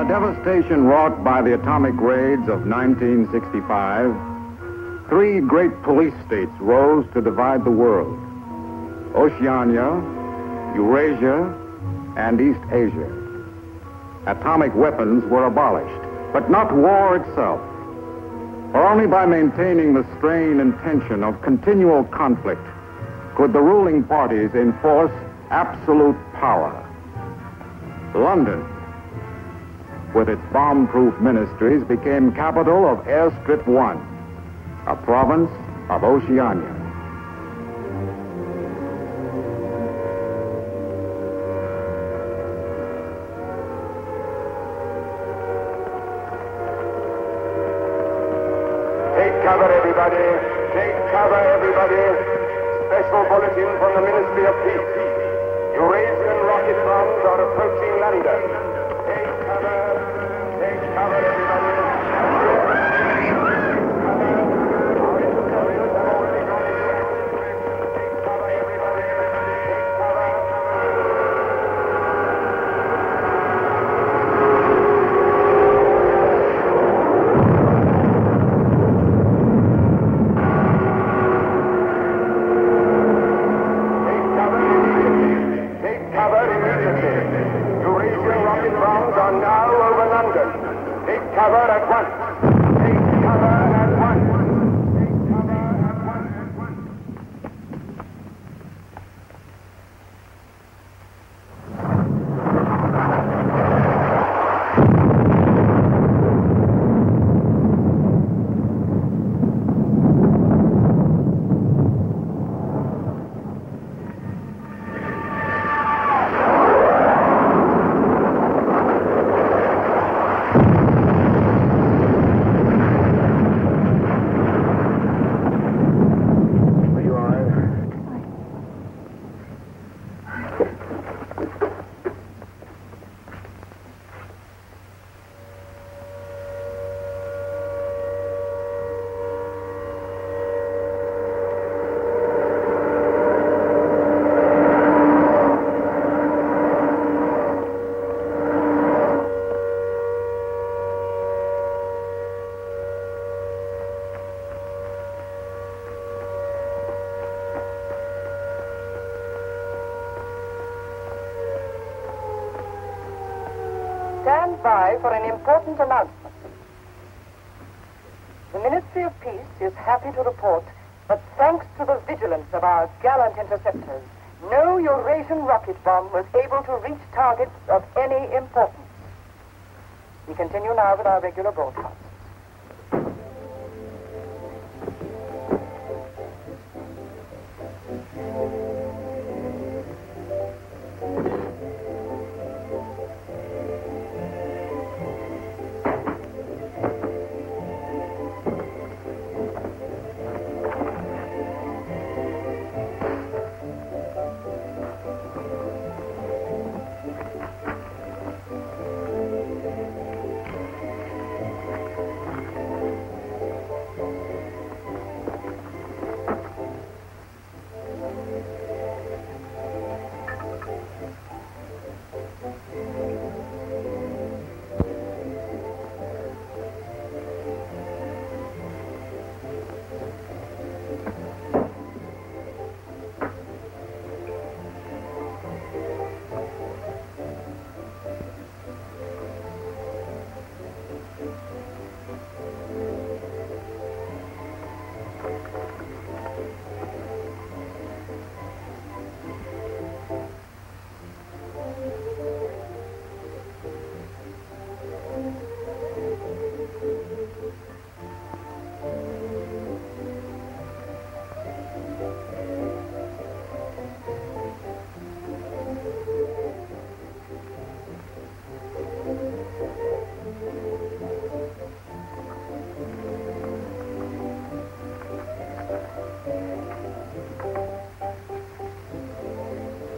devastation wrought by the atomic raids of 1965, three great police states rose to divide the world: Oceania, Eurasia, and East Asia. Atomic weapons were abolished, but not war itself. For only by maintaining the strain and tension of continual conflict could the ruling parties enforce absolute power. London, with its bomb-proof ministries, became capital of Airstrip 1, a province of Oceania. Take cover, everybody. Take cover, everybody. Special bulletin from the Ministry of Peace. Eurasian rocket bombs are approaching London. Take cover. Take cover, everybody. Stand by for an important announcement. The Ministry of Peace is happy to report that thanks to the vigilance of our gallant interceptors, no Eurasian rocket bomb was able to reach targets of any importance. We continue now with our regular broadcast.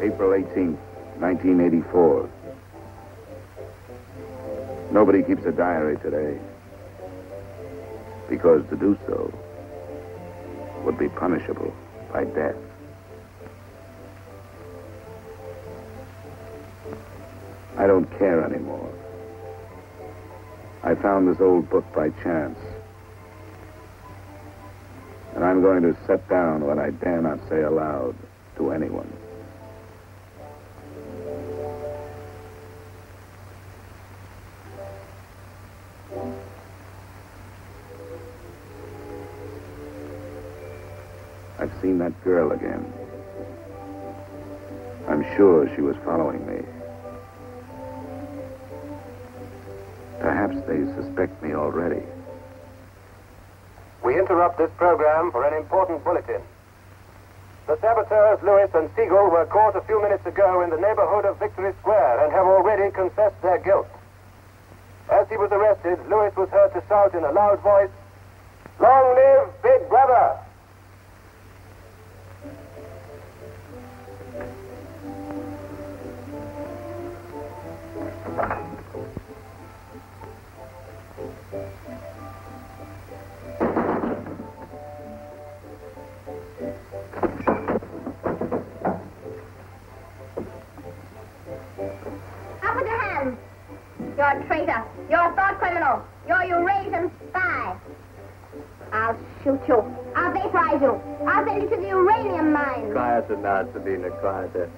April 18th, 1984. Nobody keeps a diary today, because to do so would be punishable by death. I don't care anymore. I found this old book by chance. And I'm going to set down what I dare not say aloud to anyone. I've seen that girl again. I'm sure she was following me. Perhaps they suspect me already. We interrupt this program for an important bulletin. The saboteurs, Lewis and Siegel, were caught a few minutes ago in the neighborhood of Victory Square and have already confessed their guilt. As he was arrested, Lewis was heard to shout in a loud voice, "Long live Big Brother!" You're a traitor. You're a thought criminal. You're a Eurasian spy. I'll shoot you. I'll vaporize you. I'll send you to the uranium mine. Quieter now, Sabina, quieter.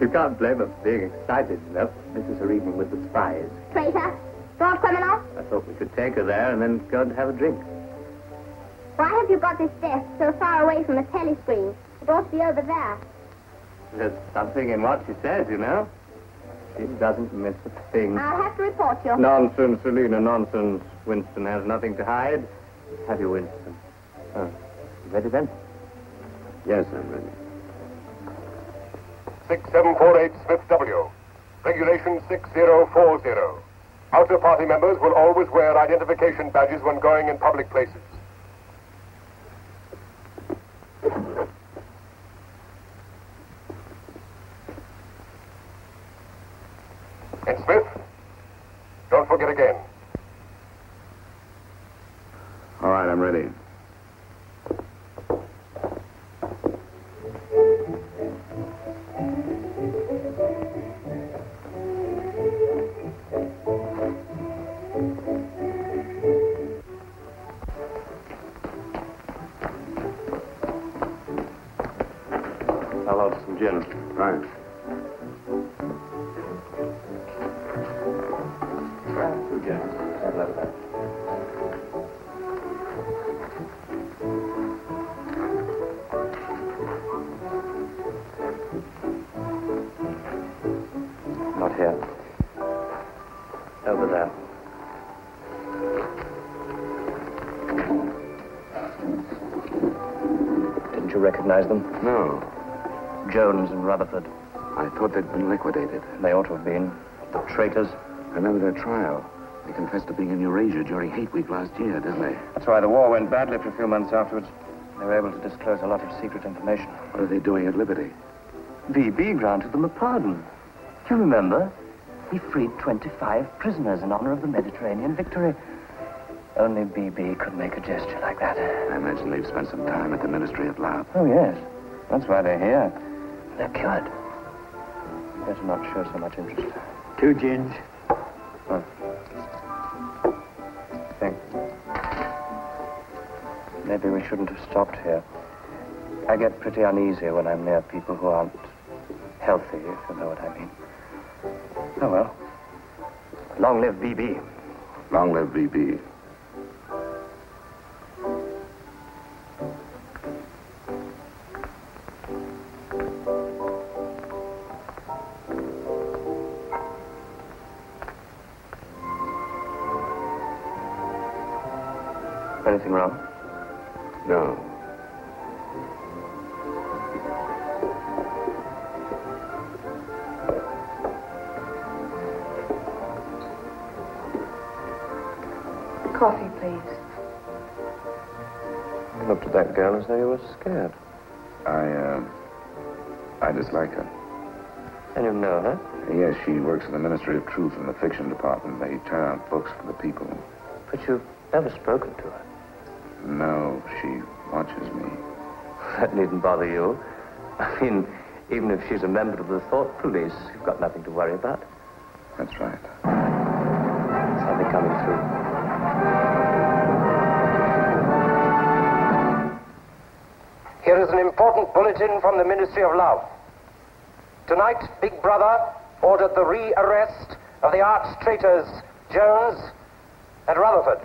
You can't blame her for being excited, you know. This is her evening with the spies. Traitor. Thought criminal. I thought we could take her there and then go and have a drink. Why have you got this desk so far away from the telescreen? It ought to be over there. There's something in what she says, you know. She doesn't miss a thing. I'll have to report you. Nonsense, Selina, nonsense. Winston has nothing to hide. Have you, Winston? Oh, ready then? Yes, I'm ready. 6748 Smith W. Regulation 6040. Outer party members will always wear identification badges when going in public places. And Smith, don't forget again. All right, I'm ready. I'll order some gin. Right. Not here. Over there. Didn't you recognize them? No, Jones and Rutherford. I thought they'd been liquidated. They ought to have been. The traitors. I remember their trial. They confessed to being in Eurasia during Hate Week last year, didn't they? That's why the war went badly for a few months afterwards. They were able to disclose a lot of secret information. What are they doing at Liberty? BB granted them a pardon. Do you remember? He freed 25 prisoners in honor of the Mediterranean victory. Only BB could make a gesture like that. I imagine they've spent some time at the Ministry of Love. Oh, yes. That's why they're here. They're cured. Better not show so much interest. 2 gins. Oh. Thanks. Maybe we shouldn't have stopped here. I get pretty uneasy when I'm near people who aren't healthy, if you know what I mean. Oh, well. Long live BB. Long live BB. Anything wrong? No. Coffee, please. You looked at that girl as though you were scared. I dislike her. And you know her? Yes, she works in the Ministry of Truth in the fiction department. They turn out books for the people. But you've never spoken to her. No, she watches me. That needn't bother you. I mean, even if she's a member of the thought police, you've got nothing to worry about. That's right. Something coming through. Here is an important bulletin from the Ministry of Love. Tonight, Big Brother ordered the re-arrest of the arch traitors Jones and Rutherford.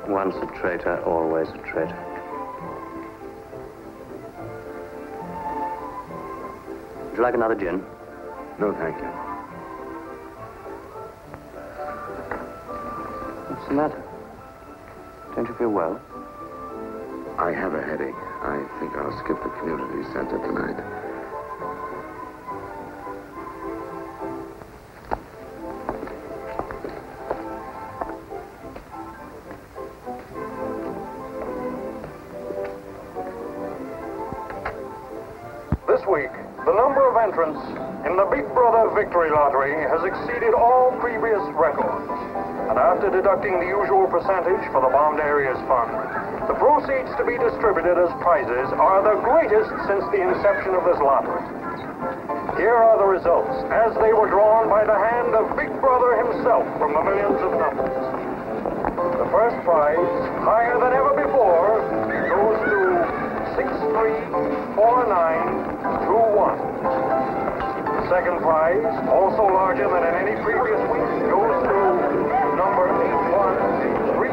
Once a traitor, always a traitor. Would you like another gin? No, thank you. What's the matter? Don't you feel well? I have a headache. I think I'll skip the community center tonight. This week, the number of entrants in the Big Brother Victory Lottery has exceeded all previous records. And after deducting the usual percentage for the Bombed Areas Fund, the proceeds to be distributed as prizes are the greatest since the inception of this lottery. Here are the results, as they were drawn by the hand of Big Brother himself from the millions of numbers. The first prize, higher than ever before, goes to 634921. The second prize, also larger than in any previous week, goes to number 81346294.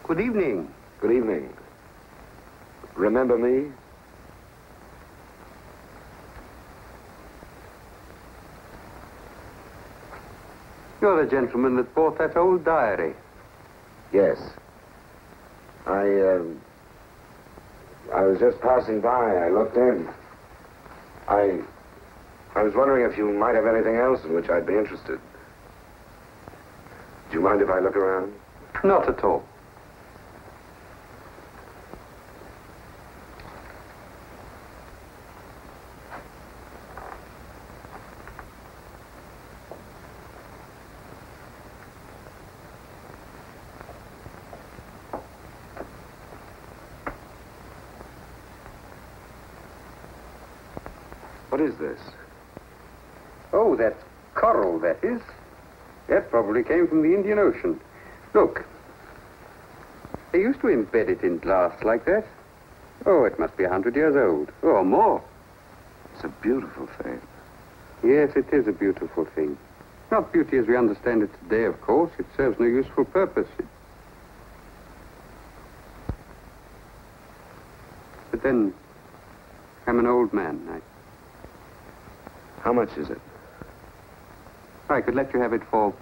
Good evening. Good evening. Remember me? You're the gentleman that bought that old diary. Yes. I was just passing by. I looked in. I was wondering if you might have anything else in which I'd be interested. Do you mind if I look around? Not at all. What is this? Oh, that's coral, that is. That probably came from the Indian Ocean. Look. They used to embed it in glass like that. Oh, it must be 100 years old, or more. It's a beautiful thing. Yes, it is a beautiful thing. Not beauty as we understand it today, of course. It serves no useful purpose. But then, I'm an old man. How much is it? I could let you have it for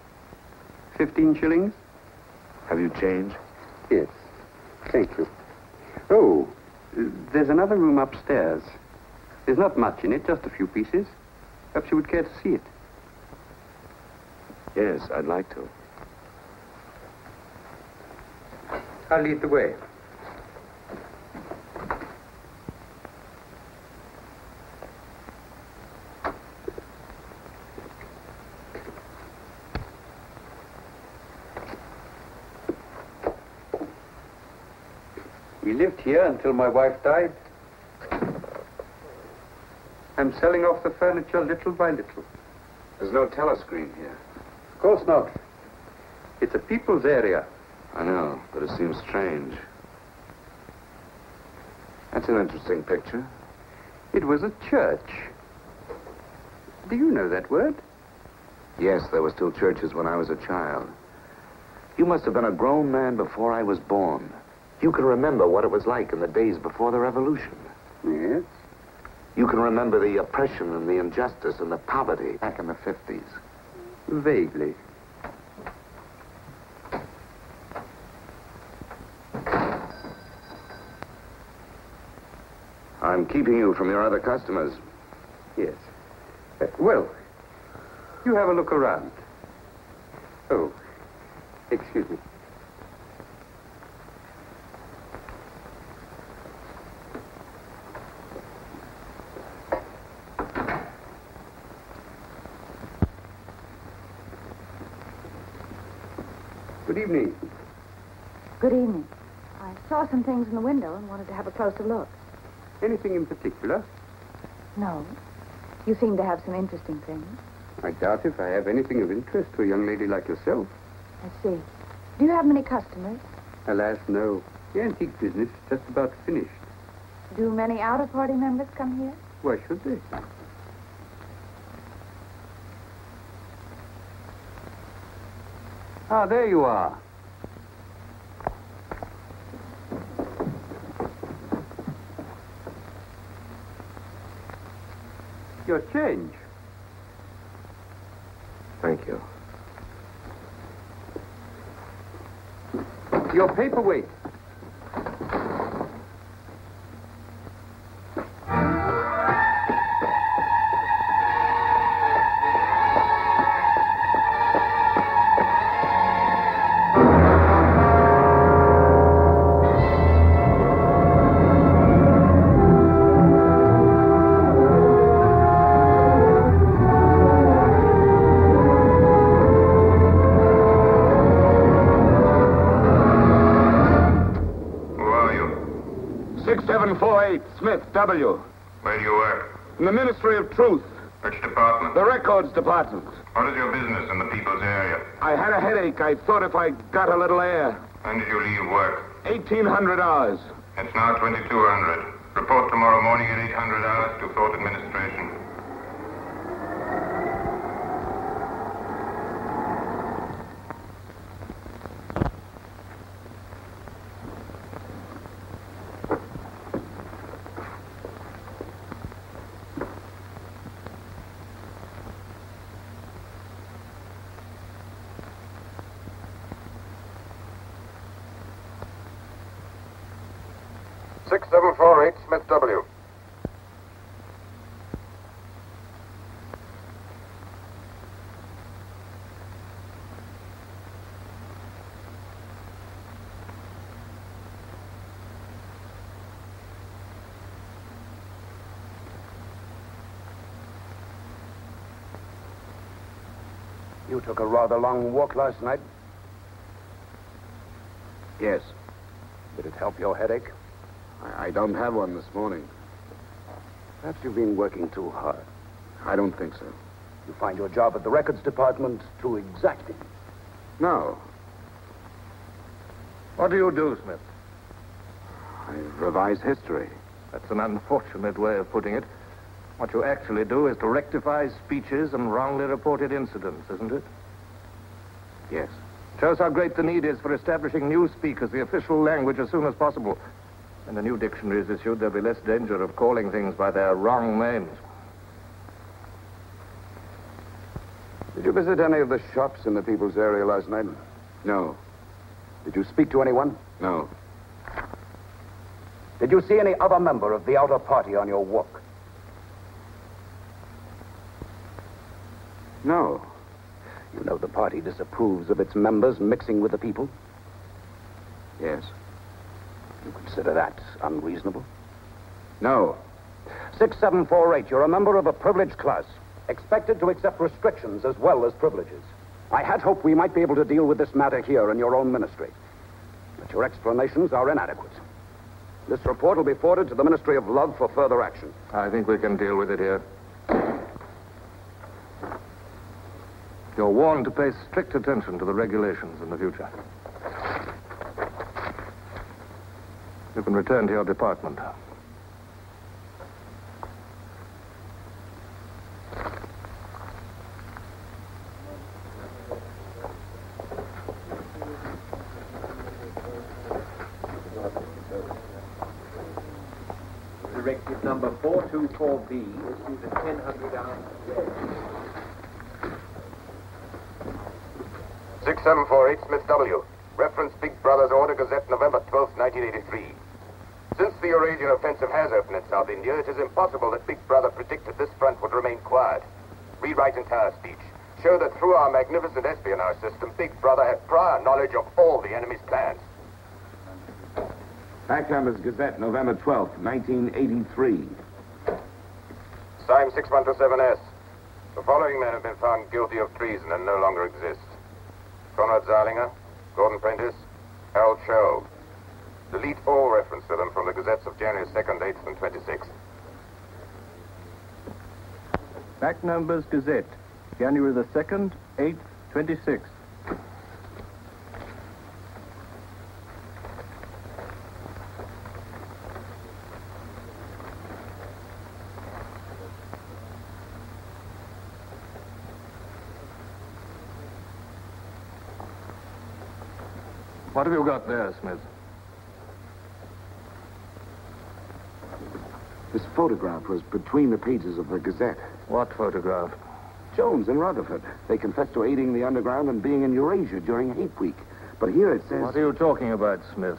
15 shillings. Have you changed? Yes. Thank you. Oh, there's another room upstairs. There's not much in it, just a few pieces. Perhaps you would care to see it. Yes, I'd like to. I'll lead the way. We lived here until my wife died. I'm selling off the furniture little by little. There's no telescreen here. Of course not. It's a people's area. I know, but it seems strange. That's an interesting picture. It was a church. Do you know that word? Yes, there were still churches when I was a child. You must have been a grown man before I was born. You can remember what it was like in the days before the revolution. Yes? You can remember the oppression and the injustice and the poverty back in the 50s. Vaguely. I'm keeping you from your other customers. Yes. Well, you have a look around. Oh, excuse me. Good evening. Good evening. I saw some things in the window and wanted to have a closer look. Anything in particular? No. You seem to have some interesting things. I doubt if I have anything of interest to a young lady like yourself. I see. Do you have many customers? Alas, no. The antique business is just about finished. Do many outer-party members come here? Why should they? Ah, there you are. Your change. Thank you. Your paperweight. Smith, W. Where do you work? In the Ministry of Truth. Which department? The Records Department. What is your business in the people's area? I had a headache. I thought if I got a little air. When did you leave work? 1,800 hours. It's now 2200. Report tomorrow morning at 800 hours to Fort Administration. Smith W. You took a rather long walk last night. Yes. Did it help your headache? I don't have one this morning. Perhaps you've been working too hard. I don't think so. You find your job at the records department too exacting. No. What do you do, Smith? I revise history. That's an unfortunate way of putting it. What you actually do is to rectify speeches and wrongly reported incidents, isn't it? Yes. Shows how great the need is for establishing newspeak as the official language as soon as possible. When the new dictionary is issued, there'll be less danger of calling things by their wrong names. Did you visit any of the shops in the people's area last night? No. Did you speak to anyone? No. Did you see any other member of the outer party on your walk? No. You know the party disapproves of its members mixing with the people? Yes. You consider that unreasonable? No. 6748, you're a member of a privileged class, expected to accept restrictions as well as privileges. I had hoped we might be able to deal with this matter here in your own ministry. But your explanations are inadequate. This report will be forwarded to the Ministry of Love for further action. I think we can deal with it here. You're warned to pay strict attention to the regulations in the future. You can return to your department. Directive number 424B, issued at 1000 hours. 6748 Smith W. Reference Big Brother's Order Gazette, November 12, 1983. Since the Eurasian offensive has opened in South India, it is impossible that Big Brother predicted this front would remain quiet. Rewrite entire speech. Show that through our magnificent espionage system, Big Brother had prior knowledge of all the enemy's plans. Fact Numbers Gazette, November 12th, 1983. Signed 6127S. The following men have been found guilty of treason and no longer exist. Conrad Zarlinger, Gordon Prentice, Harold Sherrill. Delete all reference to them from the gazettes of January 2nd, 8th, and 26th. Fact Numbers Gazette, January the 2nd, 8th, 26th. What have you got there, Smith? This photograph was between the pages of the Gazette. What photograph? Jones and Rutherford. They confessed to aiding the underground and being in Eurasia during Hate Week. But here it says... What are you talking about, Smith?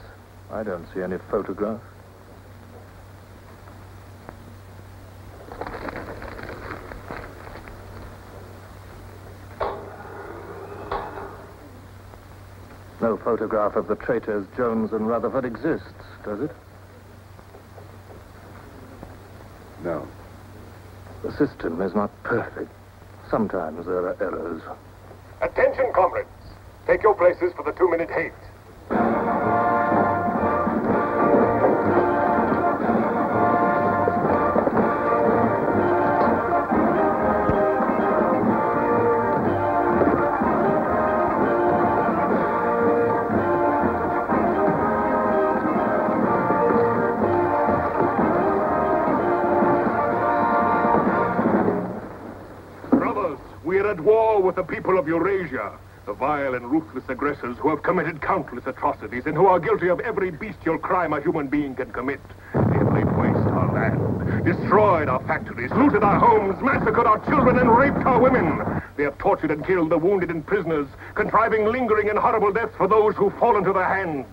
I don't see any photograph. No photograph of the traitors Jones and Rutherford exists, does it? No. The system is not perfect. Sometimes there are errors. Attention, comrades. Take your places for the 2-minute hate. At war with the people of Eurasia, the vile and ruthless aggressors who have committed countless atrocities and who are guilty of every bestial crime a human being can commit. They have laid waste our land, destroyed our factories, looted our homes, massacred our children, and raped our women. They have tortured and killed the wounded and prisoners, contriving lingering and horrible deaths for those who fall into their hands.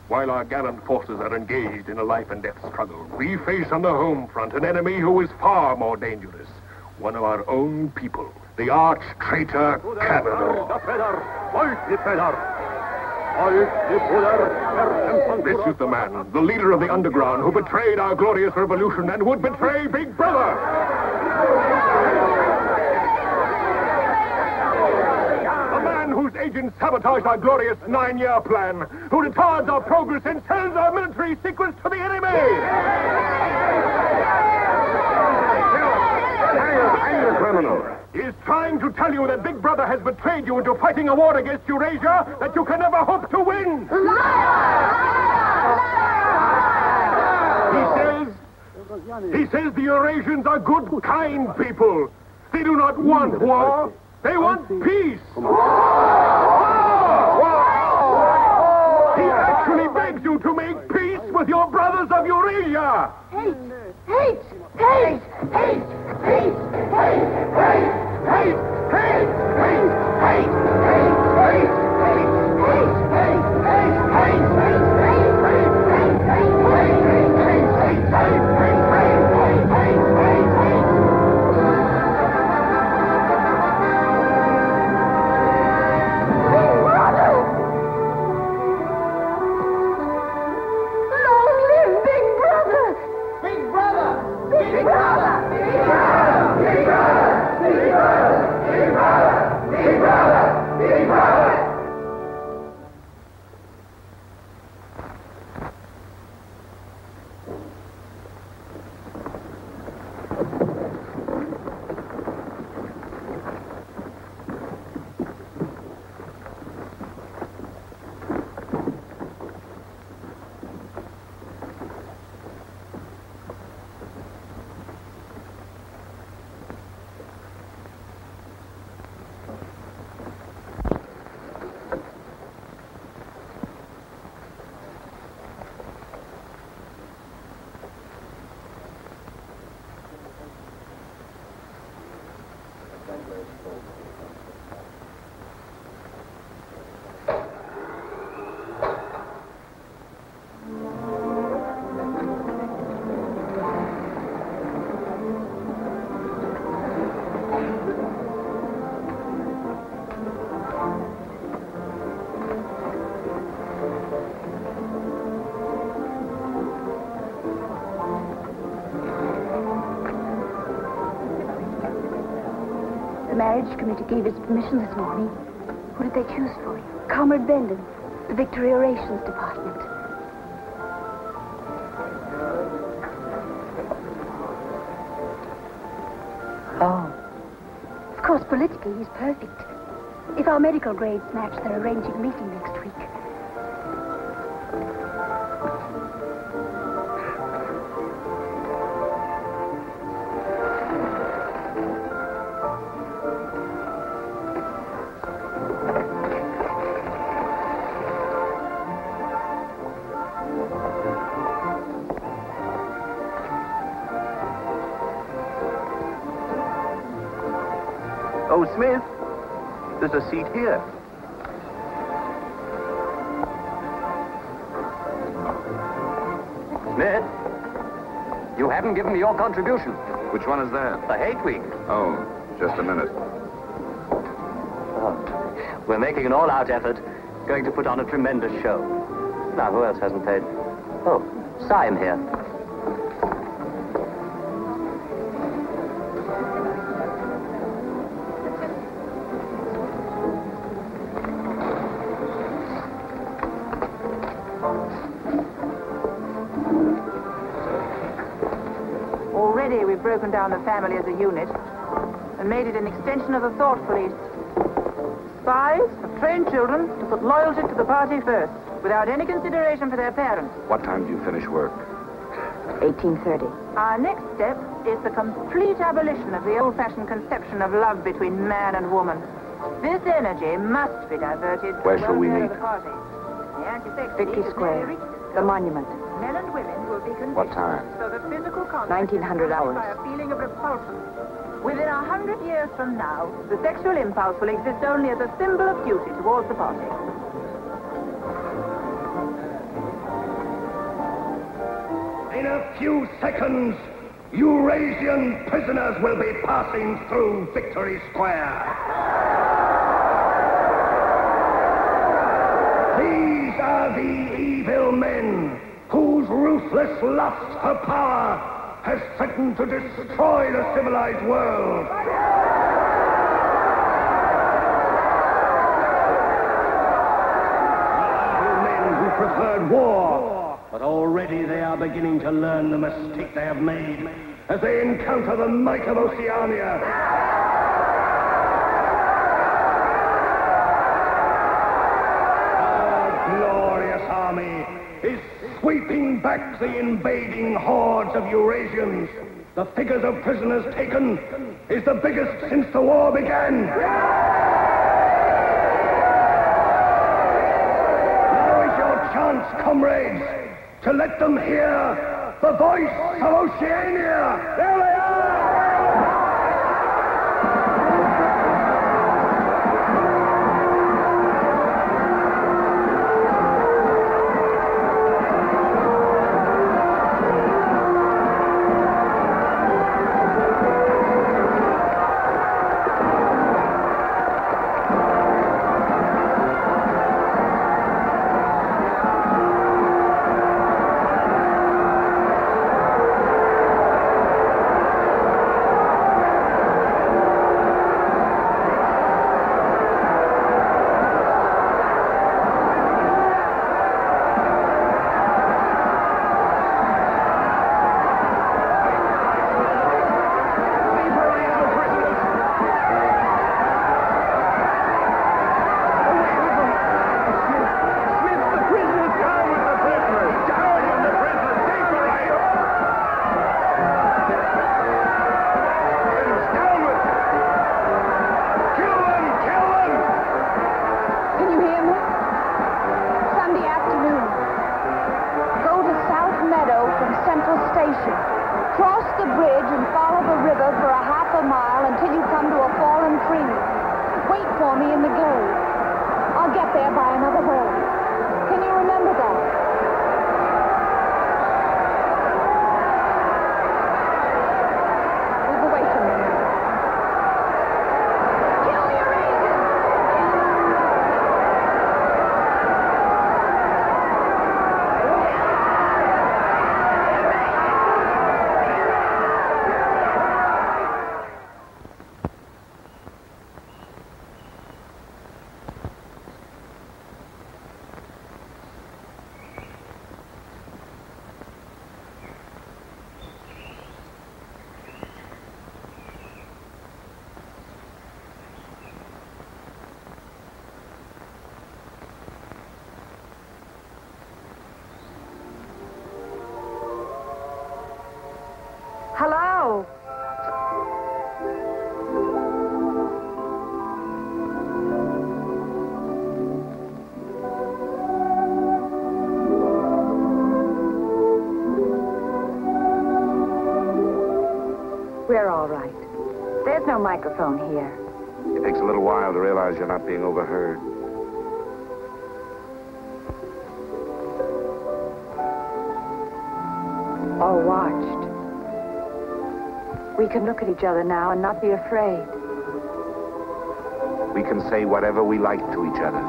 While our gallant forces are engaged in a life and death struggle, we face on the home front an enemy who is far more dangerous. One of our own people, the arch-traitor Cavanaugh. This is the man, the leader of the underground, who betrayed our glorious revolution and would betray Big Brother. The man whose agents sabotaged our glorious 9-year plan, who retards our progress and sells our military secrets to the enemy. Hang the criminal. He is trying to tell you that Big Brother has betrayed you into fighting a war against Eurasia that you can never hope to win. He says the Eurasians are good, kind people. They do not want war. They want peace. He actually begs you to make peace with your brothers of Eurasia. Hate! Hate! Hate! Hate! Hate! Hate! Hate! Hate! Hate! Big The marriage committee gave its permission this morning. Who did they choose for you? Comrade Bendon, the Victory Orations Department. Oh. Of course, politically, he's perfect. If our medical grades match, they're arranging a meeting next week. Oh, Smith, there's a seat here. Smith, you haven't given me your contribution. Which one is that? The Hate Week. Oh, just a minute. Oh, we're making an all-out effort, going to put on a tremendous show. Now, who else hasn't paid? Oh, Syme here. Already we've broken down the family as a unit and made it an extension of the thought police. Spies have trained children to put loyalty to the party first, without any consideration for their parents. What time do you finish work? 1830. Our next step is the complete abolition of the old-fashioned conception of love between man and woman. This energy must be diverted to Where the shall we welfare meet? of the party. The anti-sex Vicky league has Square, nearly reached its the goal. monument. Men and women will be conditioned What time? so that physical contact 1900 is hours. by a feeling of repulsion. Within 100 years from now, the sexual impulse will exist only as a symbol of duty towards the party. In a few seconds, Eurasian prisoners will be passing through Victory Square. These are the evil men whose ruthless lust for power has threatened to destroy the civilized world. The men who preferred war, but already they are beginning to learn the mistake they have made as they encounter the might of Oceania. Our glorious army is sweeping back the invading hordes of Eurasians. The figures of prisoners taken is the biggest since the war began. Now is your chance, comrades, to let them hear the voice of Oceania. There they are! Cross the bridge and follow the river for a half a mile until you come to a fallen tree. Wait for me in the glade. I'll get there by another boat. Can you remember that? Move away from me. Kill the Eurasians! Hello? We're all right. There's no microphone here. It takes a little while to realize you're not being overheard. Or watched. We can look at each other now and not be afraid. We can say whatever we like to each other.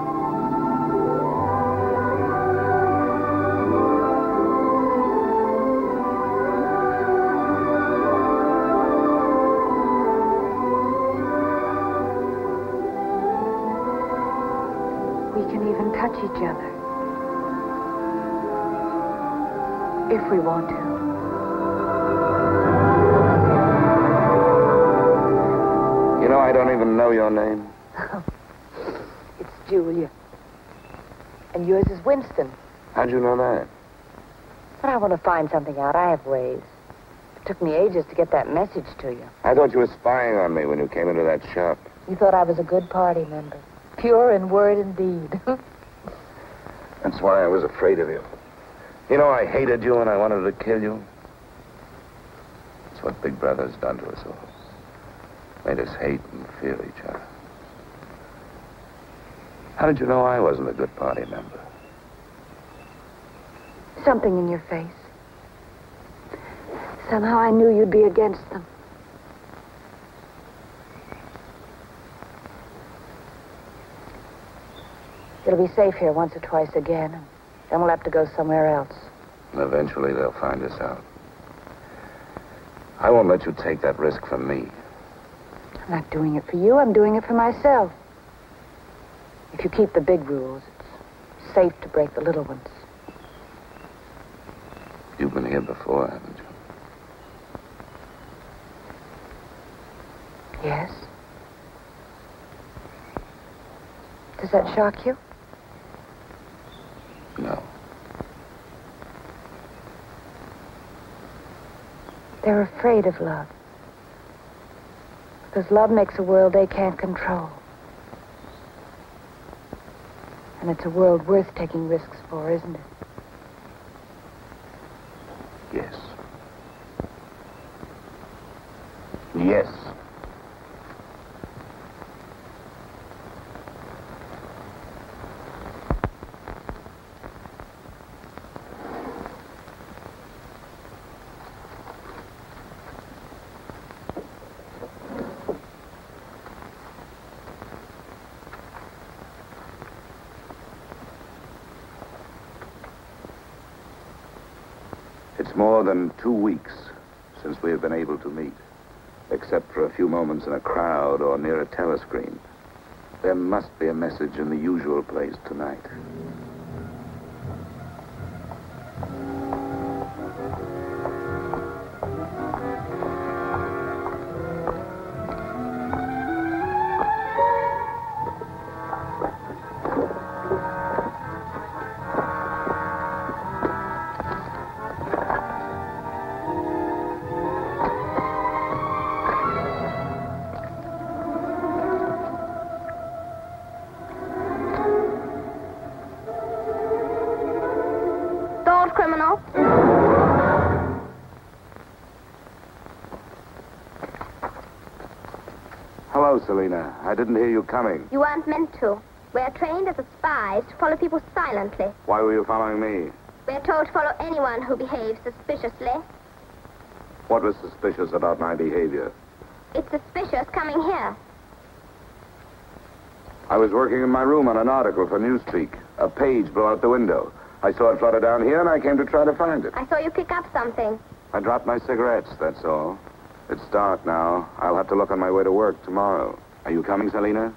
We can even touch each other. If we want to. You know, I don't even know your name. It's Julia. And yours is Winston. How'd you know that? But I want to find something out. I have ways. It took me ages to get that message to you. I thought you were spying on me when you came into that shop. You thought I was a good party member. Pure in word and deed. That's why I was afraid of you. You know, I hated you and I wanted to kill you. That's what Big Brother's done to us all. Made us hate and fear each other. How did you know I wasn't a good party member? Something in your face. Somehow I knew you'd be against them. It'll be safe here once or twice again, and then we'll have to go somewhere else. Eventually they'll find us out. I won't let you take that risk for me. I'm not doing it for you. I'm doing it for myself. If you keep the big rules, it's safe to break the little ones. You've been here before, haven't you? Yes. Does that shock you? No. They're afraid of love. Because love makes a world they can't control. And it's a world worth taking risks for, isn't it? Yes. Yes. It's more than 2 weeks since we have been able to meet, except for a few moments in a crowd or near a telescreen. There must be a message in the usual place tonight. Hello, Selina. I didn't hear you coming. You weren't meant to. We're trained as spies to follow people silently. Why were you following me? We're told to follow anyone who behaves suspiciously. What was suspicious about my behavior? It's suspicious coming here. I was working in my room on an article for Newspeak. A page blew out the window. I saw it flutter down here, and I came to try to find it. I saw you pick up something. I dropped my cigarettes, that's all. It's dark now. I'll have to look on my way to work tomorrow. Are you coming, Selina?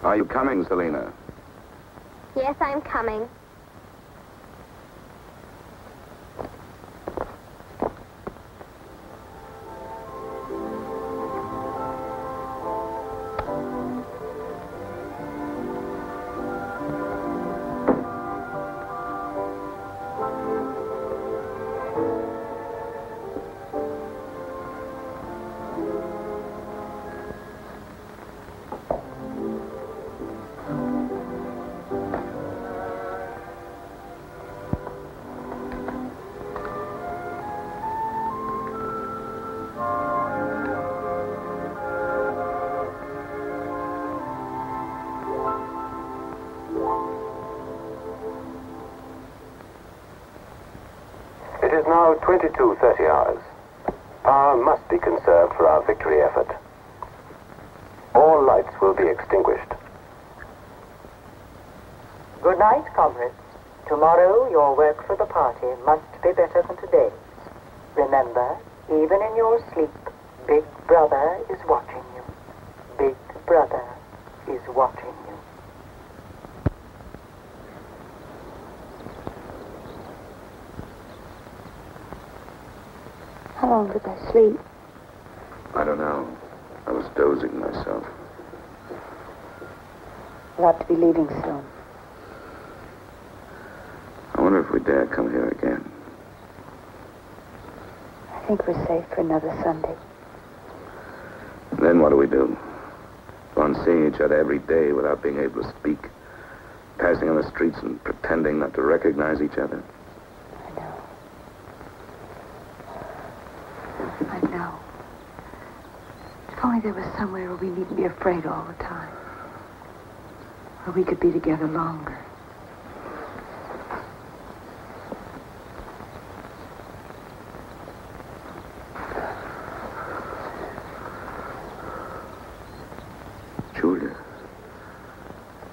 Are you coming, Selina? Yes, I'm coming. It is now 22:30 hours. Power must be conserved for our victory effort. All lights will be extinguished. Good night, comrades. Tomorrow, your work for the party must be better than today's. Remember, even in your sleep, Big Brother is watching you. Big Brother is watching you. How long did I sleep? I don't know. I was dozing myself. We'll have to be leaving soon. I wonder if we dare come here again. I think we're safe for another Sunday. Then what do we do? Go on seeing each other every day without being able to speak. Passing on the streets and pretending not to recognize each other. I know. If only there was somewhere where we needn't be afraid all the time. Where we could be together longer. Julia,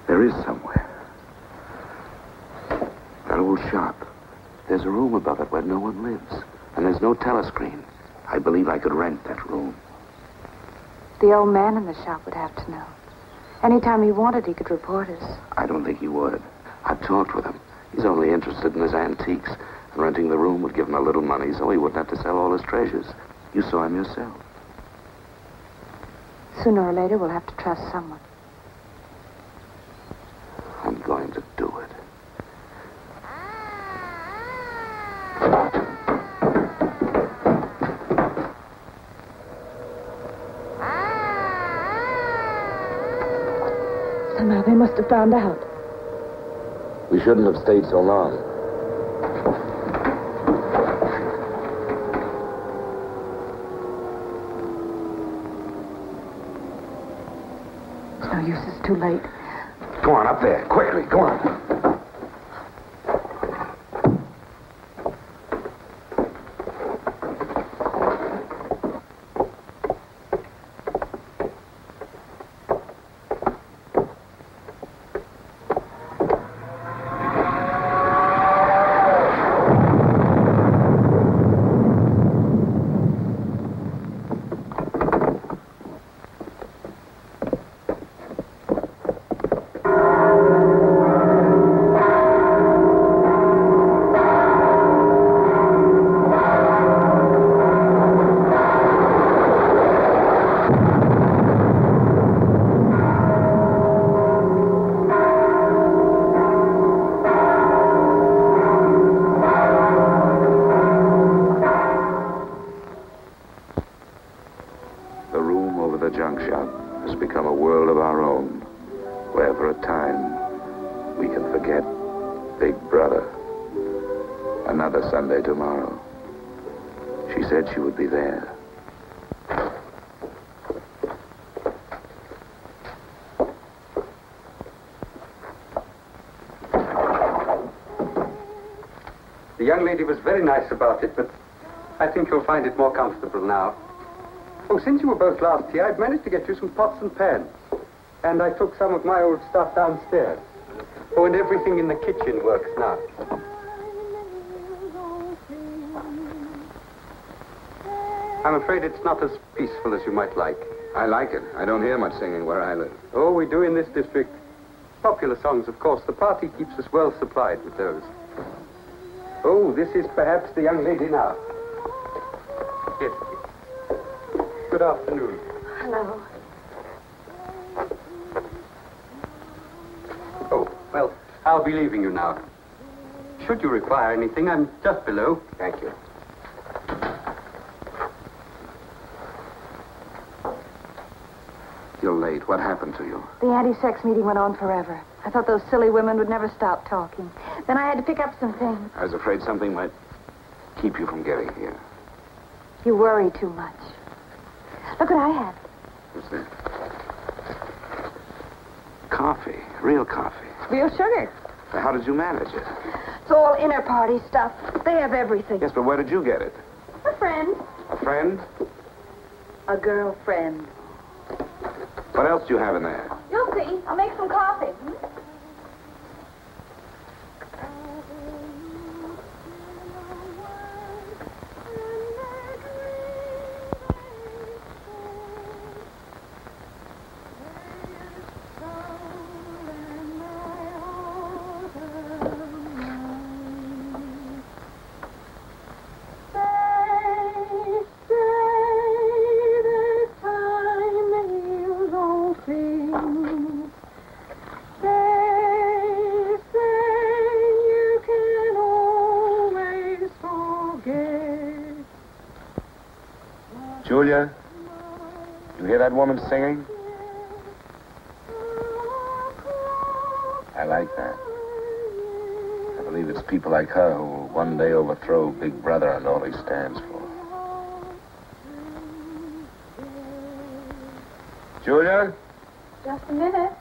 there is somewhere. That old shop. There's a room above it where no one lives. And there's no telescreen. I believe I could rent that room. The old man in the shop would have to know. Anytime he wanted, he could report us. I don't think he would. I've talked with him. He's only interested in his antiques. And renting the room would give him a little money so he wouldn't have to sell all his treasures. You saw him yourself. Sooner or later, we'll have to trust someone. I'm going to do it. Somehow they must have found out. We shouldn't have stayed so long. It's no use, it's too late. Go on, up there. Quickly, go on. Big Brother. Another Sunday tomorrow. She said she would be there. The young lady was very nice about it, but I think you'll find it more comfortable now. Oh, since you were both last here, I've managed to get you some pots and pans. And I took some of my old stuff downstairs. Oh, and everything in the kitchen works now. I'm afraid it's not as peaceful as you might like. I like it. I don't hear much singing where I live. Oh, we do in this district. Popular songs, of course. The party keeps us well supplied with those. Oh, this is perhaps the young lady now. Yes. Good afternoon. Hello. Oh, well, I'll be leaving you now. Should you require anything, I'm just below. Thank you. You're late. What happened to you? The anti-sex meeting went on forever. I thought those silly women would never stop talking. Then I had to pick up some things. I was afraid something might keep you from getting here. You worry too much. Look what I have. What's that? Coffee. Real coffee. Real sugar. How did you manage it? It's all inner party stuff. They have everything. Yes, but where did you get it? A friend. A friend? A girlfriend. What else do you have in there? You'll see. I'll make some coffee. Julia, you hear that woman singing? I like that. I believe it's people like her who will one day overthrow Big Brother and all he stands for. Julia? Just a minute.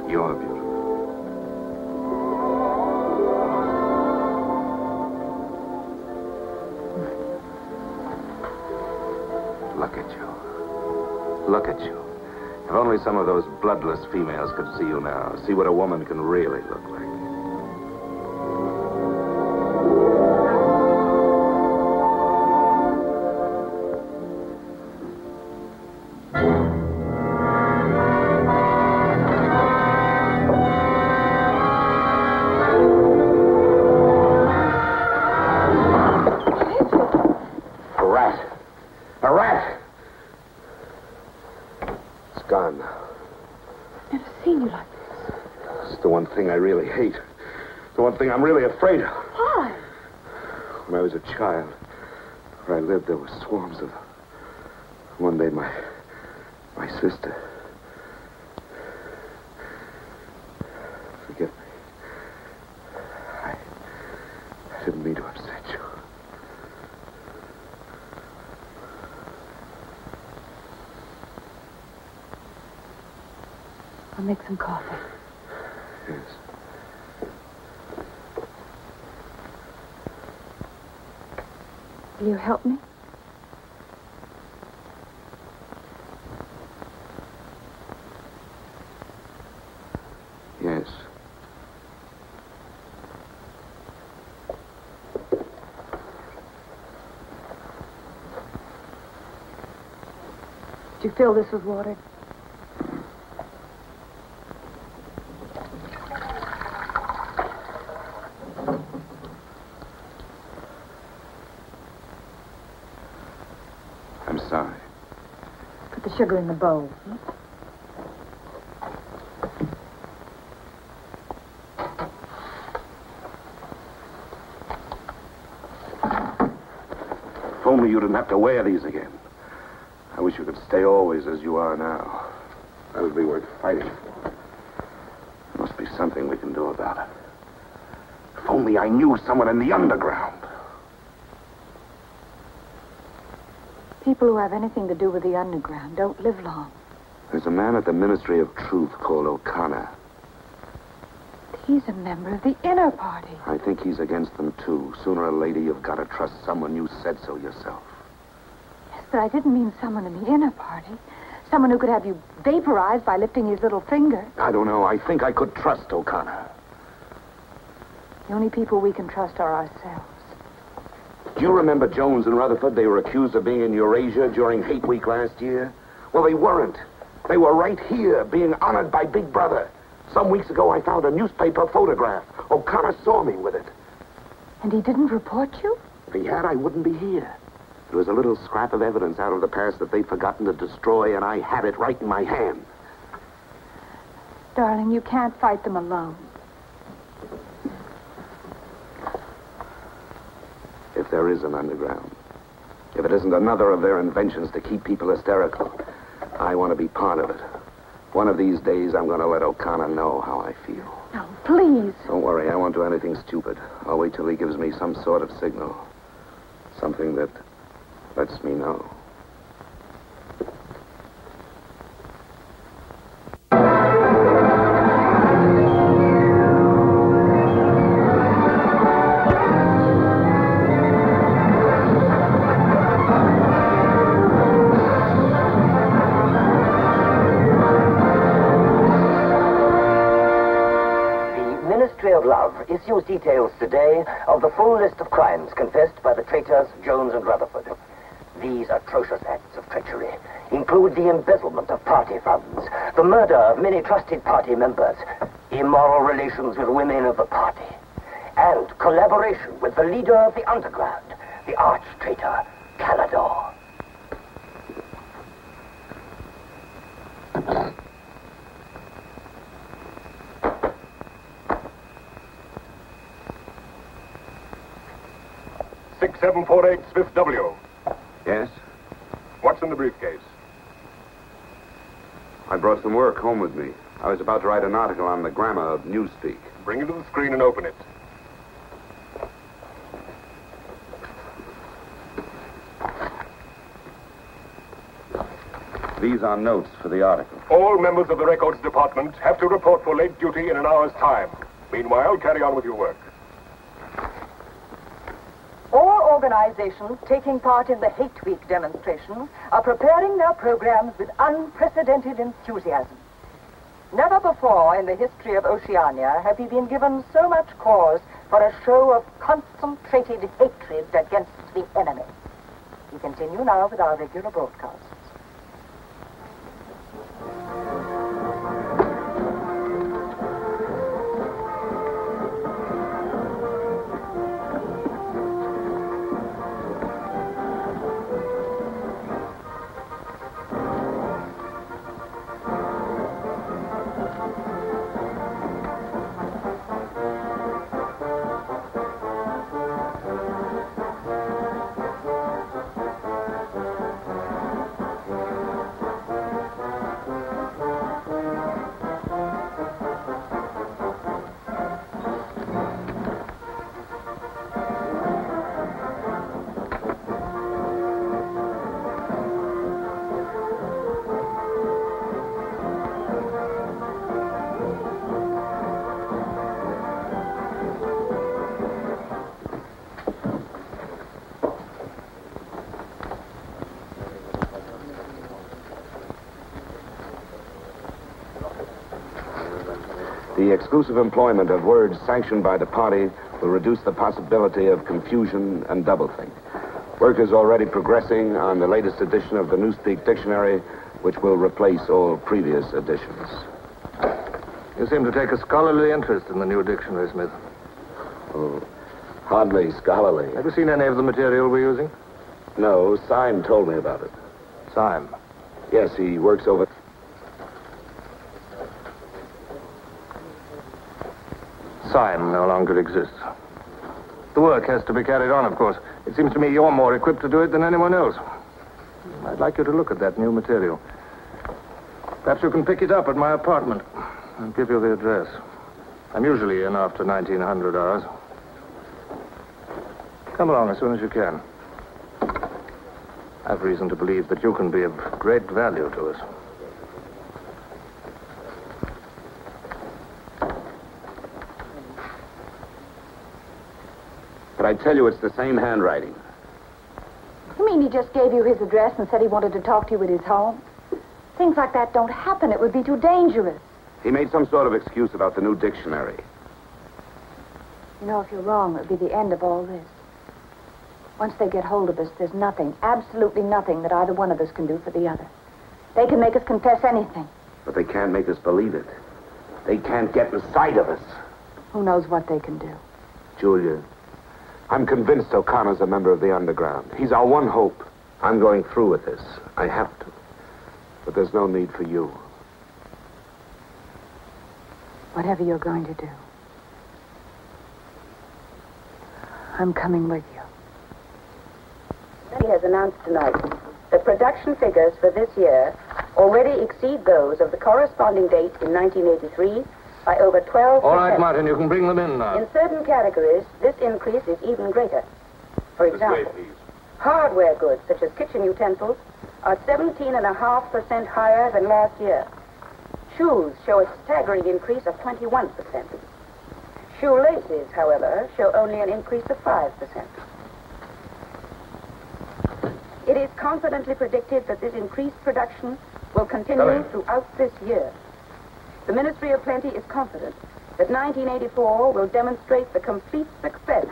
You're beautiful. Look at you. Look at you. If only some of those bloodless females could see you now, see what a woman can really look like. I really hate. The one thing I'm really afraid of. Why? When I was a child, where I lived, there were swarms of them. One day, my sister. Forgive me. I didn't mean to upset you. I'll make some coffee. Yes. Will you help me? Yes. Did you fill this with water? sorry. Put the sugar in the bowl. If only you didn't have to wear these again. I wish you could stay always as you are now. That would be worth fighting for. There must be something we can do about it. If only I knew someone in the underground. People who have anything to do with the underground don't live long. There's a man at the Ministry of Truth called O'Connor. He's a member of the inner party. I think he's against them, too. Sooner or later, you've got to trust someone. You said so yourself. Yes, but I didn't mean someone in the inner party. Someone who could have you vaporized by lifting his little finger. I don't know. I think I could trust O'Connor. The only people we can trust are ourselves. Do you remember Jones and Rutherford? They were accused of being in Eurasia during Hate Week last year. Well, they weren't. They were right here, being honored by Big Brother. Some weeks ago, I found a newspaper photograph. O'Connor saw me with it. And he didn't report you? If he had, I wouldn't be here. It was a little scrap of evidence out of the past that they'd forgotten to destroy, and I had it right in my hand. Darling, you can't fight them alone. If there is an underground, if it isn't another of their inventions to keep people hysterical, I want to be part of it. One of these days, I'm going to let O'Connor know how I feel. No, please. Don't worry, I won't do anything stupid. I'll wait till he gives me some sort of signal. Something that lets me know. Issues details today of the full list of crimes confessed by the traitors Jones and Rutherford. These atrocious acts of treachery include the embezzlement of party funds, the murder of many trusted party members, immoral relations with women of the party, and collaboration with the leader of the underground, the arch-traitor, Canador. Fifth W. Yes? What's in the briefcase? I brought some work home with me. I was about to write an article on the grammar of newspeak. Bring it to the screen and open it. These are notes for the article. All members of the records department have to report for late duty in an hour's time. Meanwhile, carry on with your work. All organizations taking part in the Hate Week demonstrations are preparing their programs with unprecedented enthusiasm. Never before in the history of Oceania have we been given so much cause for a show of concentrated hatred against the enemy. We continue now with our regular broadcasts. The exclusive employment of words sanctioned by the party will reduce the possibility of confusion and doublethink. Work is already progressing on the latest edition of the Newspeak Dictionary, which will replace all previous editions. You seem to take a scholarly interest in the new dictionary, Smith. Oh, hardly scholarly. Have you seen any of the material we're using? No, Syme told me about it. Syme. Yes, he works over... Syme no longer exists. The work has to be carried on, of course. It seems to me you're more equipped to do it than anyone else. I'd like you to look at that new material. Perhaps you can pick it up at my apartment. I'll give you the address. I'm usually in after 1900 hours. Come along as soon as you can. I've reason to believe that you can be of great value to us. But I tell you, it's the same handwriting. You mean he just gave you his address and said he wanted to talk to you at his home? Things like that don't happen. It would be too dangerous. He made some sort of excuse about the new dictionary. You know, if you're wrong, it would be the end of all this. Once they get hold of us, there's nothing, absolutely nothing that either one of us can do for the other. They can make us confess anything. But they can't make us believe it. They can't get inside of us. Who knows what they can do? Julia, I'm convinced O'Connor's a member of the underground. He's our one hope. I'm going through with this. I have to. But there's no need for you. Whatever you're going to do, I'm coming with you. He has announced tonight that production figures for this year already exceed those of the corresponding date in 1983 by over 12%. All right, Martin, you can bring them in now. In certain categories, this increase is even greater. For example, hardware goods such as kitchen utensils are 17.5% higher than last year. Shoes show a staggering increase of 21%. Shoelaces, however, show only an increase of 5%. It is confidently predicted that this increased production will continue throughout this year. The Ministry of Plenty is confident that 1984 will demonstrate the complete success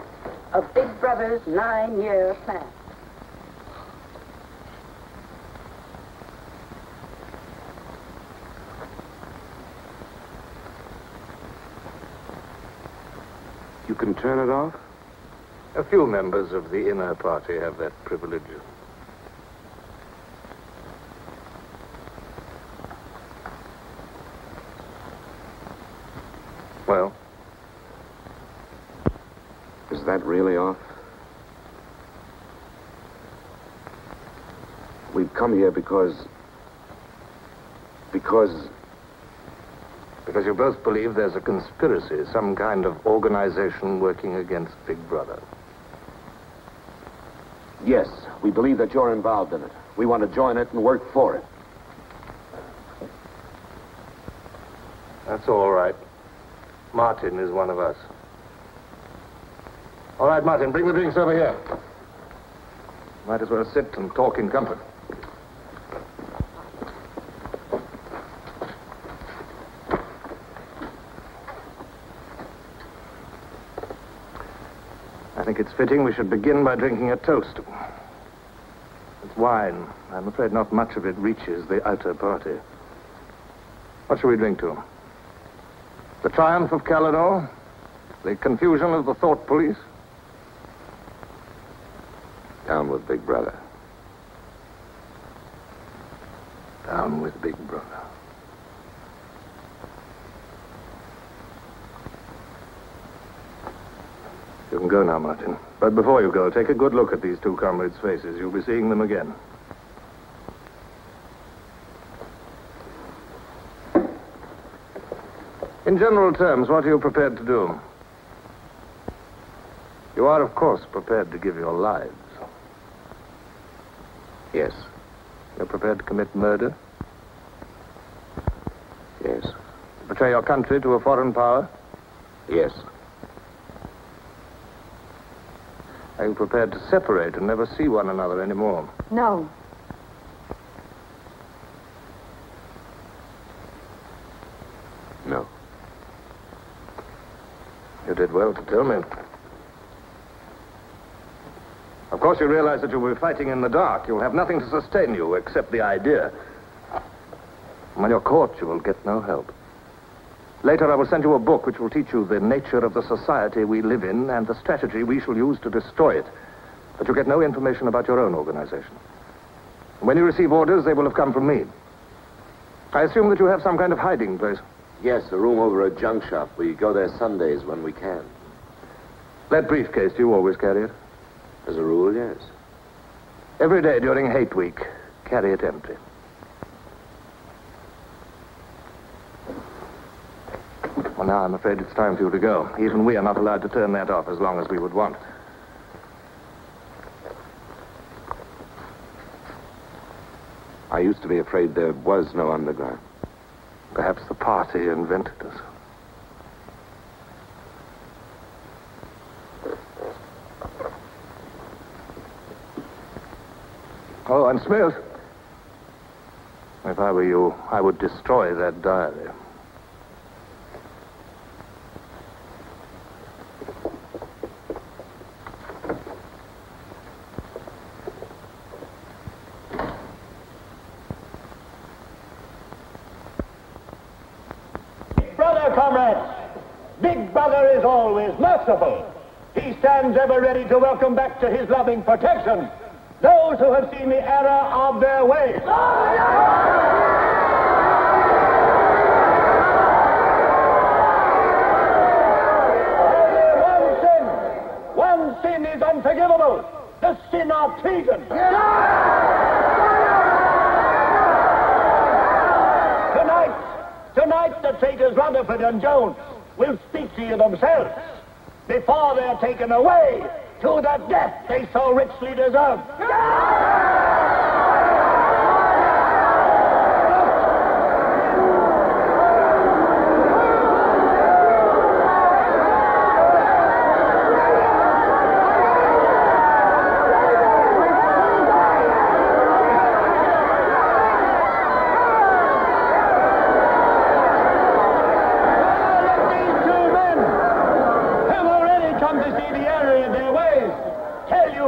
of Big Brother's 9-year plan. You can turn it off? A few members of the inner party have that privilege. Well? Is that really off? We've come here because you both believe there's a conspiracy, some kind of organization working against Big Brother. Yes, we believe that you're involved in it. We want to join it and work for it. That's all right. Martin is one of us. All right, Martin, bring the drinks over here. Might as well sit and talk in comfort. I think it's fitting we should begin by drinking a toast. It's wine. I'm afraid not much of it reaches the outer party. What shall we drink to? The triumph of Calidor? The confusion of the thought police? Down with Big Brother. Down with Big Brother. You can go now, Martin. But before you go, take a good look at these two comrades' faces. You'll be seeing them again. In general terms, what are you prepared to do? You are, of course, prepared to give your lives. Yes. You're prepared to commit murder? Yes. To betray your country to a foreign power? Yes. Are you prepared to separate and never see one another anymore? No. No. You did well to tell me. Of course, you realize that you'll be fighting in the dark. You'll have nothing to sustain you except the idea. When you're caught, you will get no help. Later, I will send you a book which will teach you the nature of the society we live in and the strategy we shall use to destroy it. But you get no information about your own organization. When you receive orders, they will have come from me. I assume that you have some kind of hiding place. Yes, a room over a junk shop. We go there Sundays when we can. That briefcase, do you always carry it? As a rule, yes. Every day during hate week, carry it empty. Well, now I'm afraid it's time for you to go. Even we are not allowed to turn that off as long as we would want. I used to be afraid there was no underground. Perhaps the party invented us. Oh, and Smith, if I were you, I would destroy that diary. Brother, comrades, Big Brother is always merciful. He stands ever ready to welcome back to his loving protection those who have seen the error of their ways. Only one sin is unforgivable, the sin of treason. Tonight the traitors Rutherford and Jones will speak to you themselves before they're taken away to the death they so richly deserve.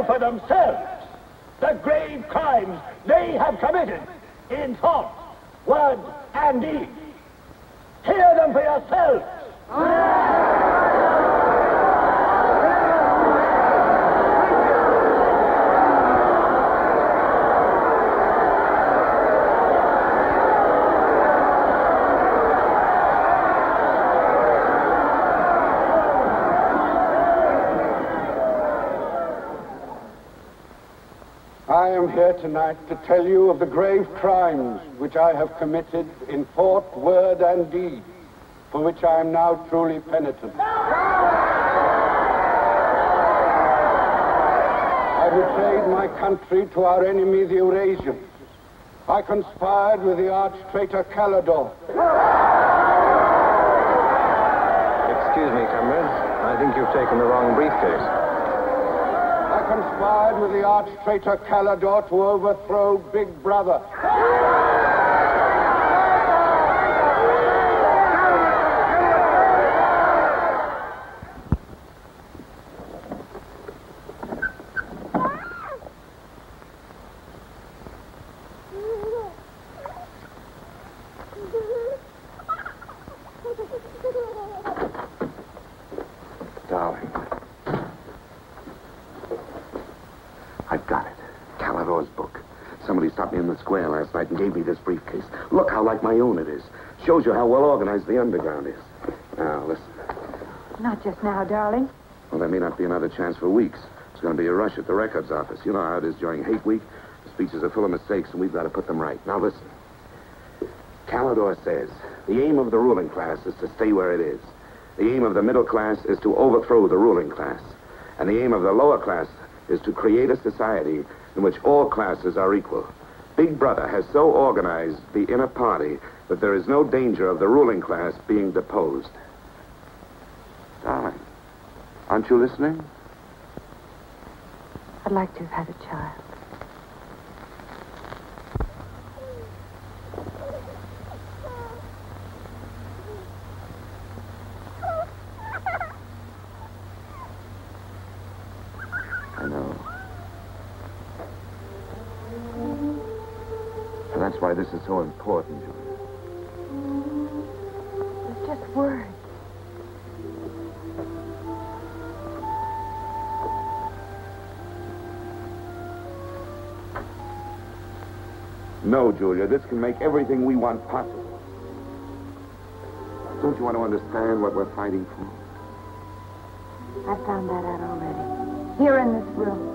For themselves the grave crimes they have committed in thought, word, and deed. Hear them for yourselves. I am here tonight to tell you of the grave crimes which I have committed in thought, word, and deed, for which I am now truly penitent. I betrayed my country to our enemy, the Eurasians. I conspired with the arch-traitor Calidore. Excuse me, comrade. I think you've taken the wrong briefcase. I conspired with the arch-traitor Calidore to overthrow Big Brother. Darling. I've got it. Calidore's book. Somebody stopped me in the square last night and gave me this briefcase. Look how like my own it is. Shows you how well organized the underground is. Now, listen. Not just now, darling. Well, there may not be another chance for weeks. There's going to be a rush at the records office. You know how it is during hate week. The speeches are full of mistakes, and we've got to put them right. Now, listen. Calidore says the aim of the ruling class is to stay where it is. The aim of the middle class is to overthrow the ruling class. And the aim of the lower class is to create a society in which all classes are equal. Big Brother has so organized the inner party that there is no danger of the ruling class being deposed. Darling, aren't you listening? I'd like to have had a child. I know. And that's why this is so important, Julia. It's just words. No, Julia, this can make everything we want possible. Don't you want to understand what we're fighting for? I found that out already. Here in this room.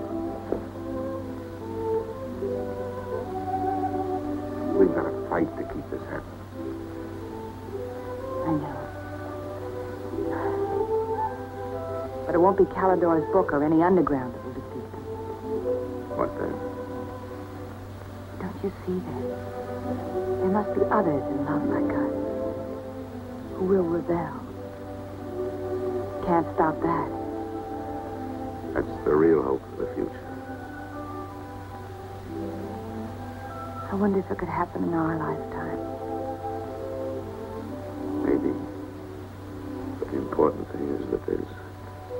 We've got to fight to keep this happening. I know. But it won't be Calidor's book or any underground that will defeat them. What then? Don't you see that? There must be others in love like us who will rebel. Can't stop that. That's the real hope for the future. I wonder if it could happen in our lifetime. Maybe. But the important thing is that there's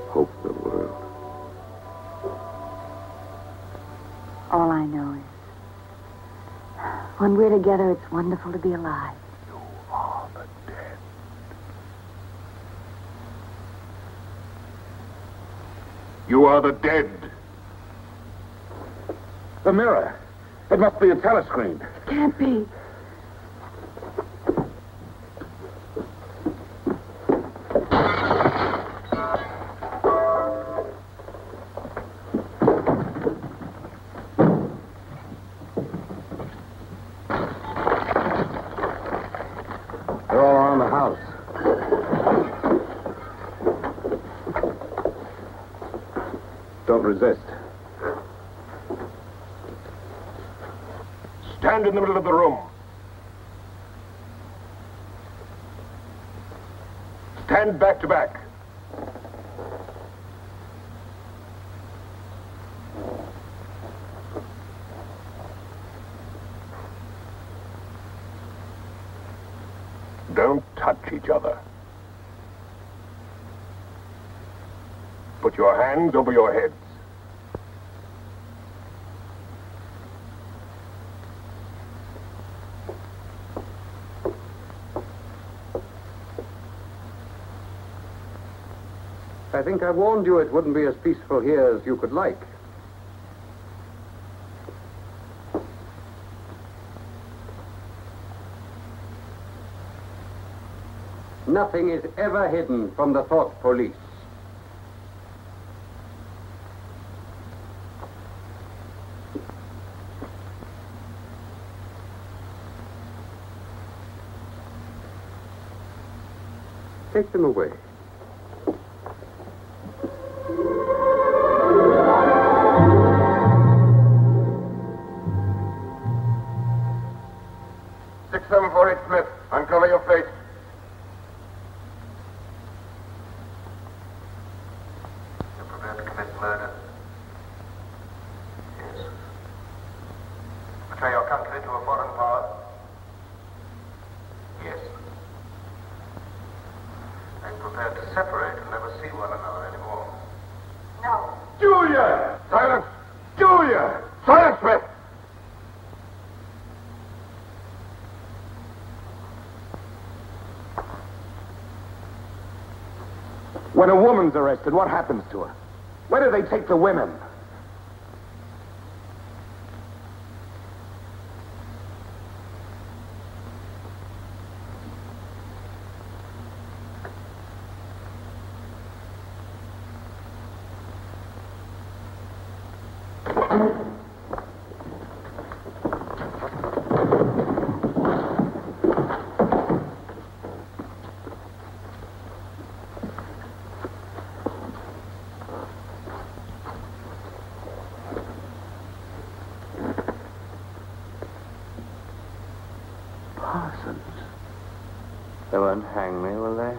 hope in the world. All I know is, when we're together, it's wonderful to be alive. You are the dead. You are the dead. The mirror. It must be a telescreen. Can't be. They're all around the house. Don't resist. Stand in the middle of the room. Stand back to back. Don't touch each other. Put your hands over your heads. I think I warned you it wouldn't be as peaceful here as you could like. Nothing is ever hidden from the thought police. Take them away. Smith, uncover your face. You're prepared to commit murder? Yes. Betray your country to a foreign power? Yes. Are you prepared to separate and never see one another anymore? No. Julia! Silence! Julia! Silence, Smith! When a woman's arrested, what happens to her? Where do they take the women? They won't hang me, will they?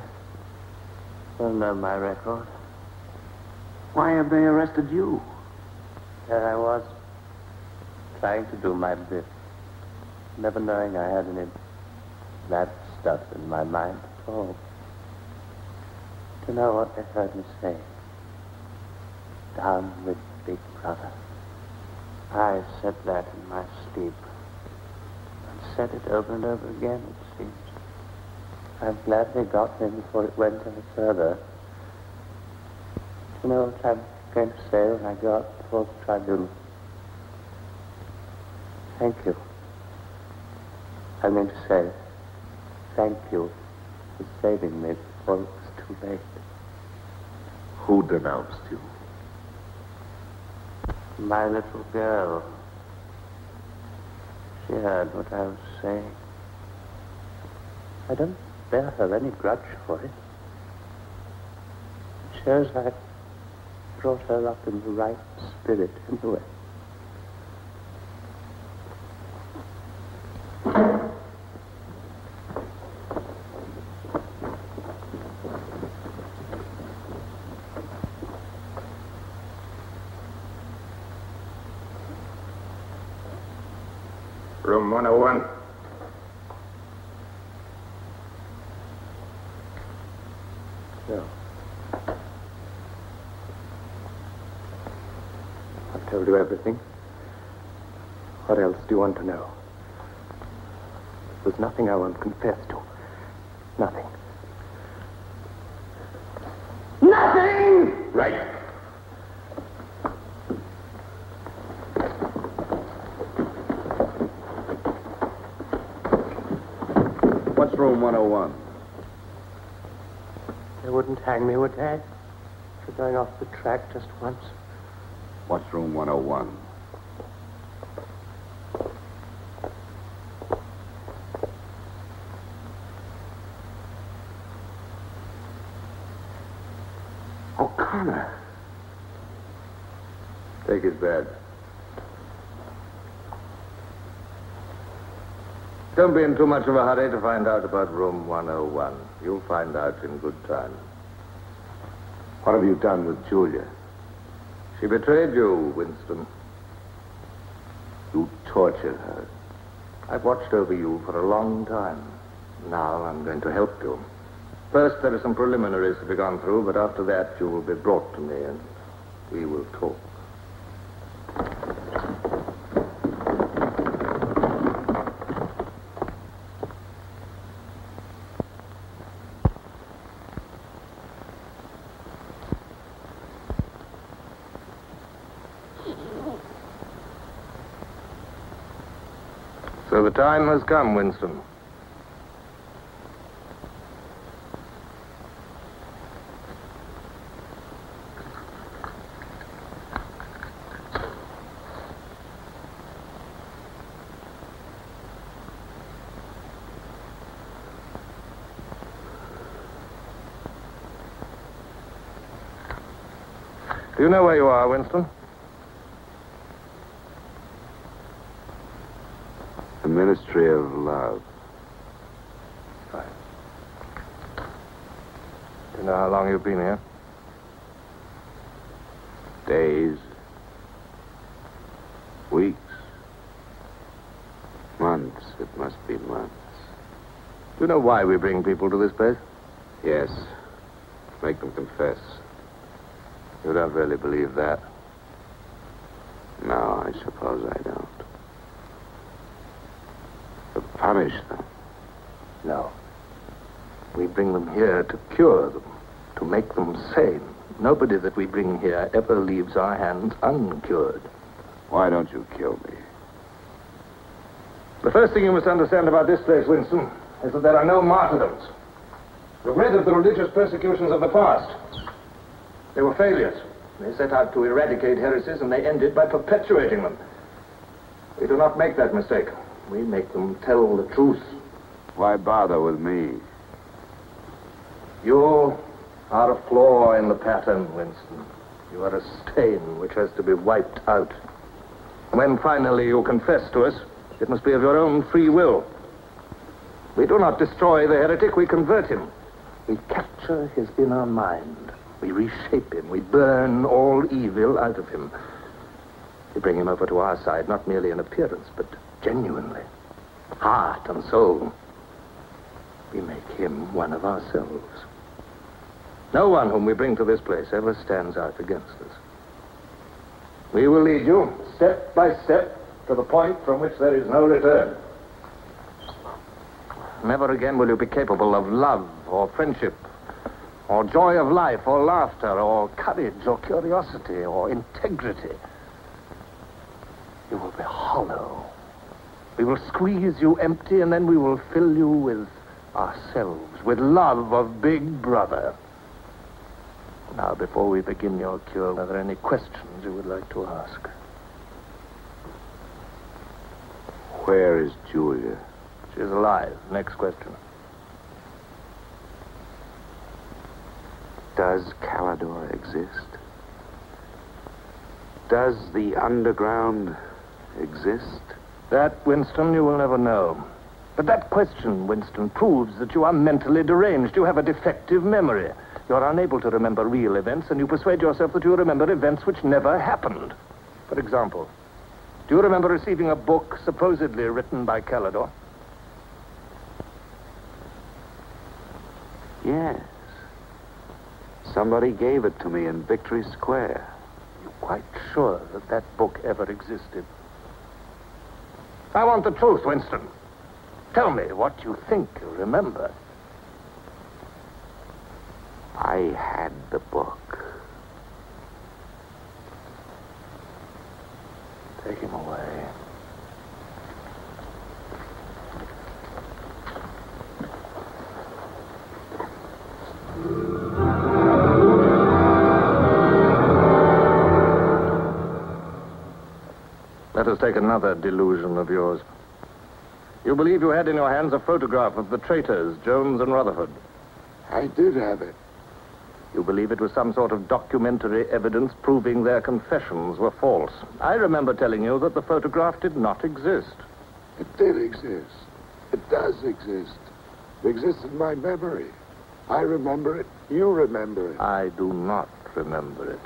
They'll know my record. Why have they arrested you? There I was, trying to do my bit, never knowing I had any bad stuff in my mind at all. To know what they heard me say. Down with Big Brother. I said that in my sleep. And said it over and over again, it seems. I'm glad they got me before it went any further. You know what I'm going to say when I go up before the tribunal? Thank you. I mean to say thank you for saving me before it was too late. Who denounced you? My little girl. She heard what I was saying. I don't bear her any grudge for it. It shows I brought her up in the right spirit anyway. Room 101. No. I've told you everything. What else do you want to know? There's nothing I won't confess to. Nothing. Nothing! Right. What's room 101? They wouldn't hang me, would they? For going off the track just once. What's room 101? O'Connor. Take his bed. Don't be in too much of a hurry to find out about room 101. You'll find out in good time. What have you done with Julia? She betrayed you, Winston. You tortured her. I've watched over you for a long time. Now I'm going to help you. First, there are some preliminaries to be gone through, but after that, you will be brought to me and we will talk. So the time has come, Winston. Do you know where you are, Winston? The Ministry of Love. Fine. Do you know how long you've been here? Days. Weeks. Months. It must be months. Do you know why we bring people to this place? Yes. Make them confess. You don't really believe that? No, I suppose I don't. To punish them. No. We bring them here to cure them, to make them sane. Nobody that we bring here ever leaves our hands uncured. Why don't you kill me? The first thing you must understand about this place, Winston, is that there are no martyrdoms. You've read of the religious persecutions of the past. They were failures. They set out to eradicate heresies, and they ended by perpetuating them. We do not make that mistake. We make them tell the truth. Why bother with me? You are a flaw in the pattern, Winston. You are a stain which has to be wiped out. When finally you confess to us, it must be of your own free will. We do not destroy the heretic, we convert him. We capture his inner mind. We reshape him. We burn all evil out of him. We bring him over to our side, not merely in appearance, but genuinely. Heart and soul. We make him one of ourselves. No one whom we bring to this place ever stands out against us. We will lead you, step by step, to the point from which there is no return. Never again will you be capable of love or friendship, or joy of life, or laughter, or courage, or curiosity, or integrity. You will be hollow, We will squeeze you empty, and then we will fill you with ourselves, with love of Big Brother. Now, before we begin your cure, are there any questions you would like to ask? Where is Julia? She's alive. Next question. Does Calidor exist? Does the underground exist? That, Winston, you will never know. But that question, Winston, proves that you are mentally deranged. You have a defective memory. You are unable to remember real events, and you persuade yourself that you remember events which never happened. For example, do you remember receiving a book supposedly written by Calidor? Yes. Somebody gave it to me in Victory Square. You're quite sure that that book ever existed? I want the truth, Winston. Tell me what you think you remember. I had the book. Take him away. Let us take another delusion of yours. You believe you had in your hands a photograph of the traitors, Jones and Rutherford. I did have it. You believe it was some sort of documentary evidence proving their confessions were false. I remember telling you that the photograph did not exist. It did exist. It does exist. It exists in my memory. I remember it. You remember it. I do not remember it.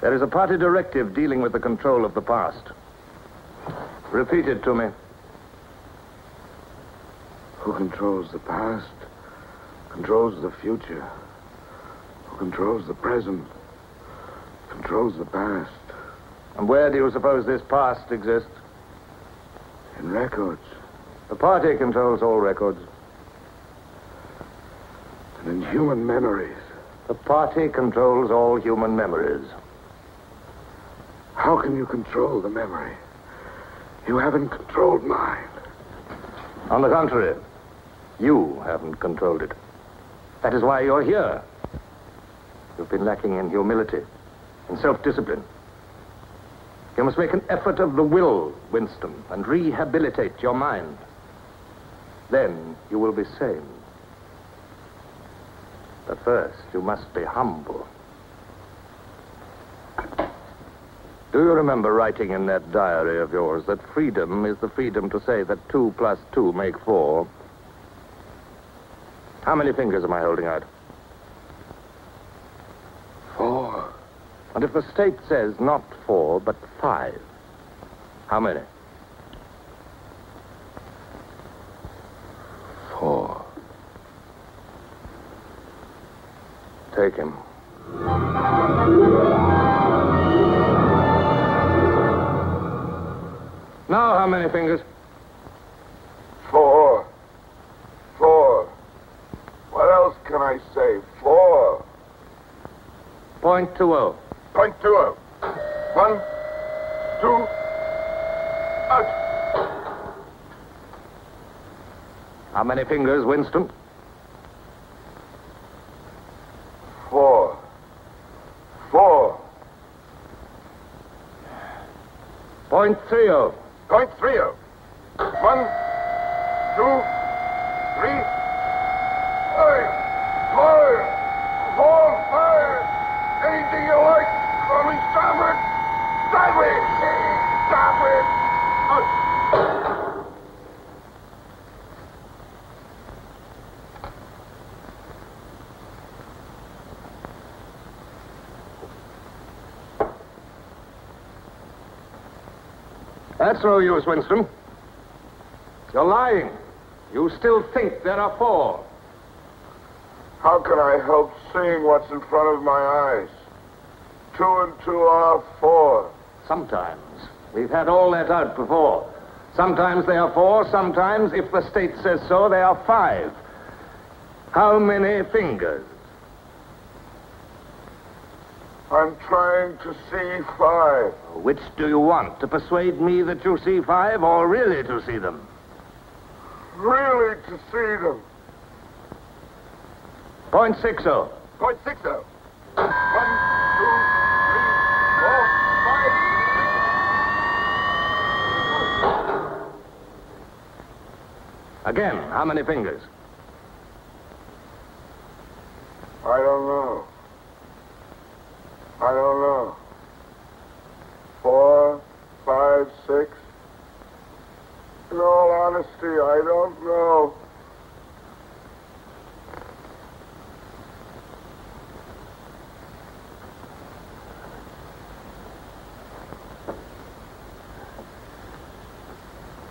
There is a party directive dealing with the control of the past. Repeat it to me. Who controls the past controls the future. Who controls the present controls the past. And where do you suppose this past exists? In records. The party controls all records. And in human memories. The party controls all human memories. How can you control the memory? You haven't controlled mine. On the contrary, you haven't controlled it. That is why you're here. You've been lacking in humility, in self-discipline. You must make an effort of the will, Winston, and rehabilitate your mind. Then you will be sane. But first, you must be humble. Do you remember writing in that diary of yours that freedom is the freedom to say that 2 plus 2 make 4? How many fingers am I holding out? 4. And if the state says not 4, but 5, how many? 4. Take him. Now, how many fingers? 4. 4. What else can I say? 4. .20. .20. 1, 2, out. How many fingers, Winston? 4. 4. .30. .30. 1, 2, 3. 4, 5. Anything you like. Call me starboard. Sideways. Starboard. Out. That's no use, Winston. You're lying. You still think there are 4. How can I help seeing what's in front of my eyes? 2 and 2 are 4. Sometimes. We've had all that out before. Sometimes they are 4, sometimes, if the state says so, they are 5. How many fingers? I'm trying to see 5. Which do you want? To persuade me that you see 5 or really to see them? Really to see them. Point 60. Point 60. 1, 2, 3, 4, 5. Again, how many fingers? I don't know. I don't know. 4, 5, 6. In all honesty, I don't know.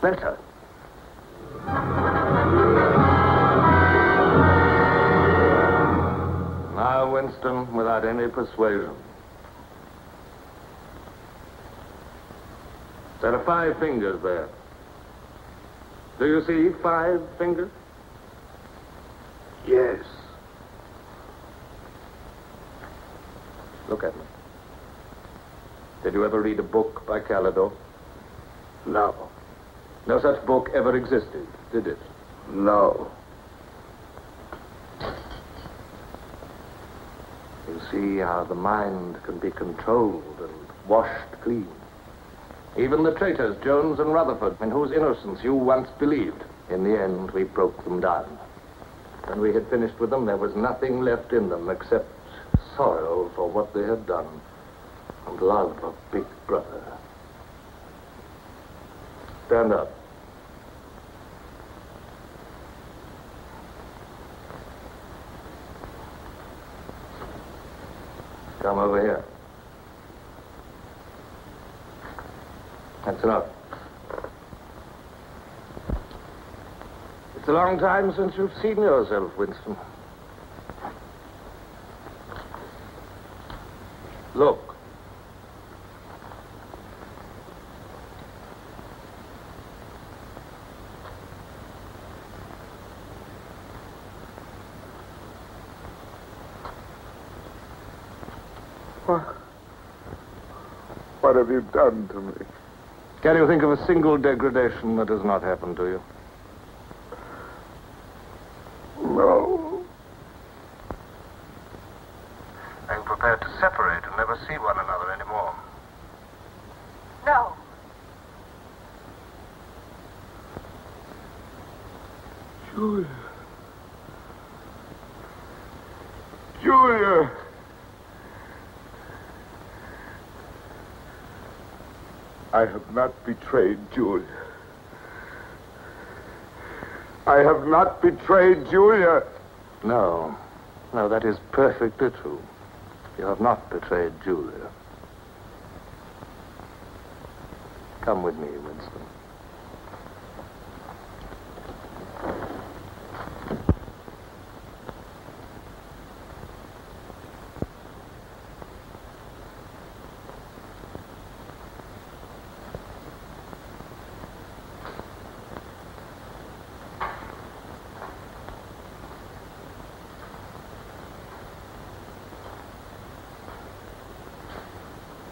Better. Now, Winston, without any persuasion. There are 5 fingers there. Do you see 5 fingers? Yes. Look at me. Did you ever read a book by Calidore? No. No such book ever existed, did it? No. You see how the mind can be controlled and washed clean. Even the traitors, Jones and Rutherford, in whose innocence you once believed, in the end we broke them down. When we had finished with them, there was nothing left in them except sorrow for what they had done and love of Big Brother. Stand up. Come over here. That's enough. It's a long time since you've seen yourself, Winston. Look. What have you done to me? Can you think of a single degradation that has not happened to you? No. Are you prepared to separate and never see one another anymore? No. Julia. Julia. I have not betrayed Julia. I have not betrayed Julia. No. No, that is perfectly true. You have not betrayed Julia. Come with me, Winston.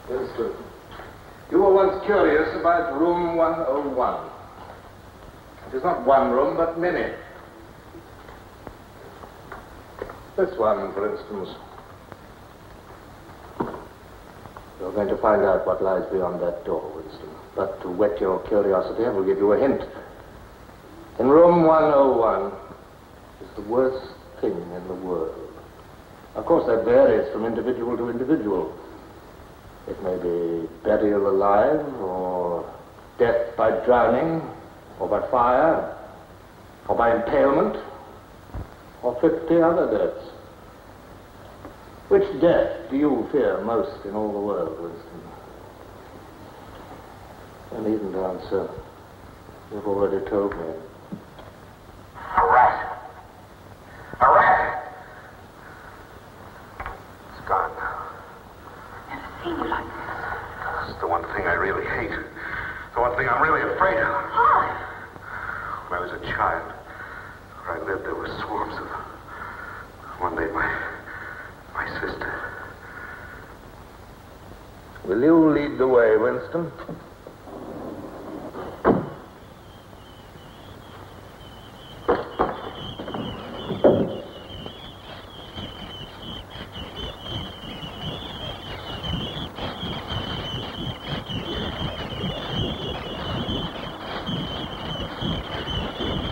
Winston, you were once curious about room 101. It is not one room, but many. This one, for instance. You're going to find out what lies beyond that door, Winston. But to whet your curiosity, I will give you a hint. In room 101 is the worst thing in the world. Of course, that varies from individual to individual. It may be burial alive, or death by drowning, or by fire, or by impalement, or 50 other deaths. Which death do you fear most in all the world, Winston? You needn't answer. You've already told me. A rat. A rat. It's gone. Seen you like this. It's the one thing I really hate. The one thing I'm really afraid of. Why? When I was a child, where I lived, there were swarms of them. One day, my sister, Will you lead the way, Winston?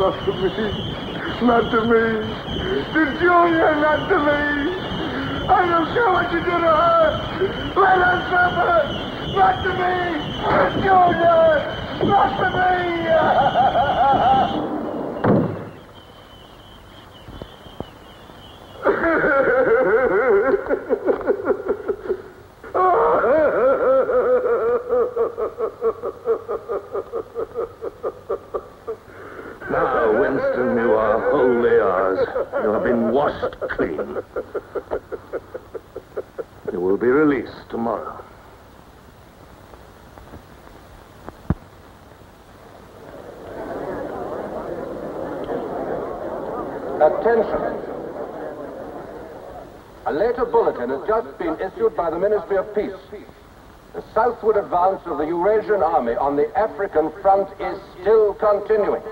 Not to me. Not to me. To Julia, not to me. I don't care what you do to her. Let her suffer. Not to me. To Julia. Not to me. Now, Winston, you are wholly ours. You have been washed clean. You will be released tomorrow. Attention. A later bulletin has just been issued by the Ministry of Peace. The southward advance of the Eurasian army on the African front is still continuing.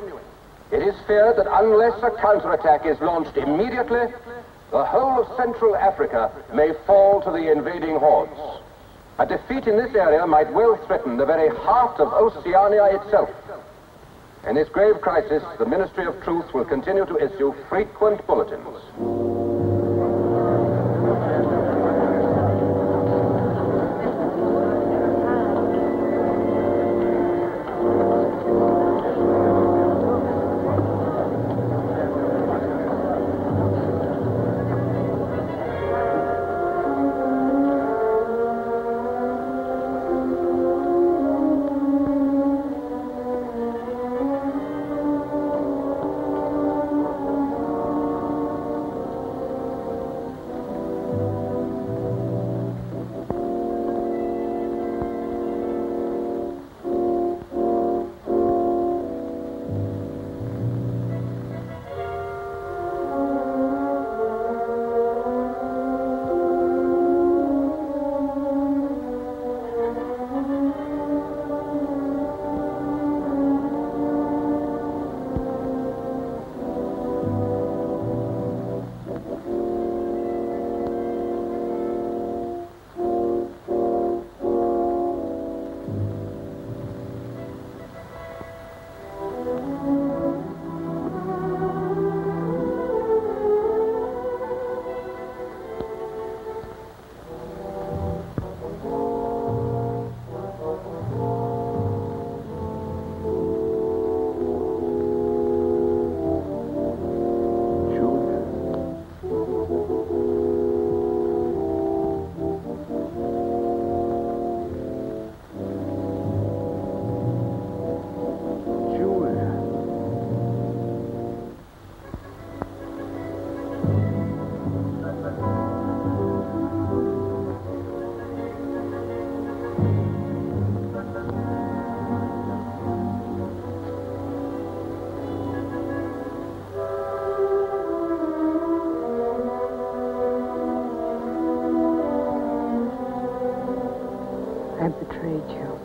It is feared that unless a counterattack is launched immediately, the whole of Central Africa may fall to the invading hordes. A defeat in this area might well threaten the very heart of Oceania itself. In this grave crisis, the Ministry of Truth will continue to issue frequent bulletins. I betrayed you.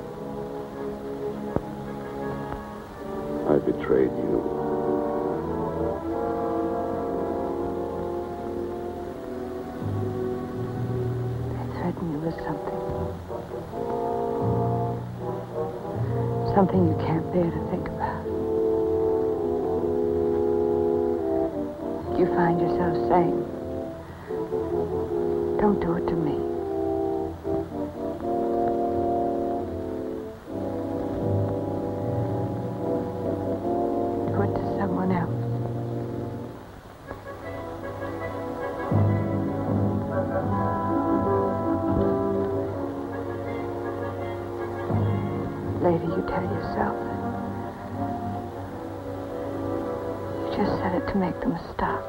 I betrayed you. I threatened you with something. Something you can't bear to think about. You find yourself saying, don't do it to me. Do it to someone else. Later, you tell yourself you just said it to make them stop.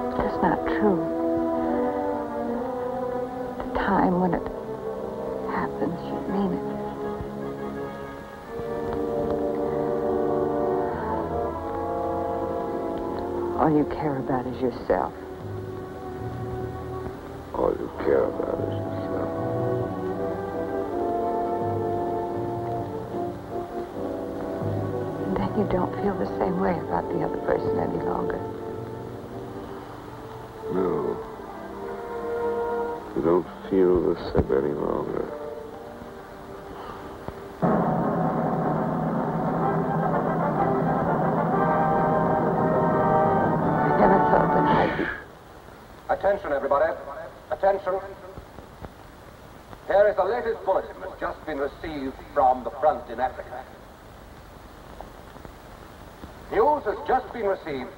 But that's not true. The time when it happens, you mean it. All you care about is yourself. All you don't care about us yourself. And then you don't feel the same way about the other person any longer. No. You don't feel the same any longer. I never thought that I'd be... Attention, everybody. Attention. Here is the latest bulletin that's just been received from the front in Africa. News has just been received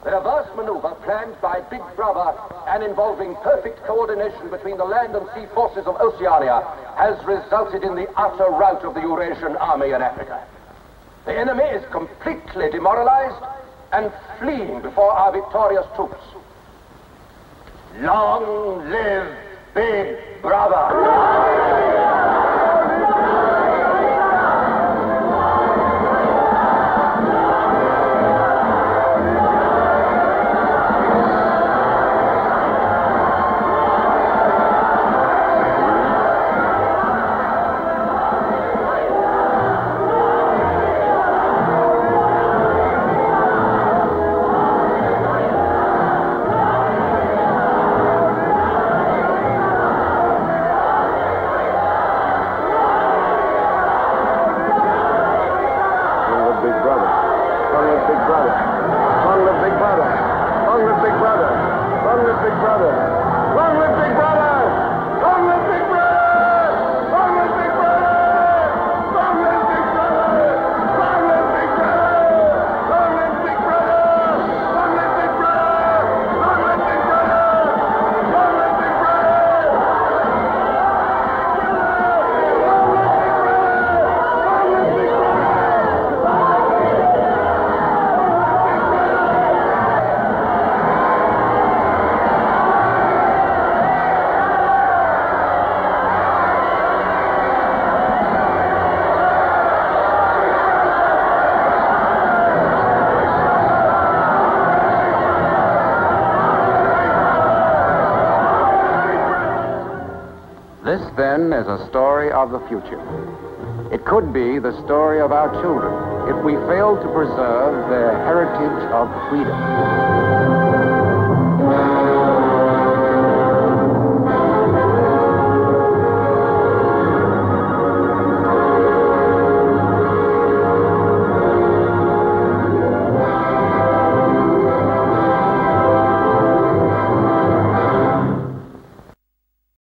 that a vast maneuver planned by Big Brother and involving perfect coordination between the land and sea forces of Oceania has resulted in the utter rout of the Eurasian army in Africa. The enemy is completely demoralized and fleeing before our victorious troops. Long live Big Brother! This, then, is a story of the future. It could be the story of our children if we fail to preserve their heritage of freedom.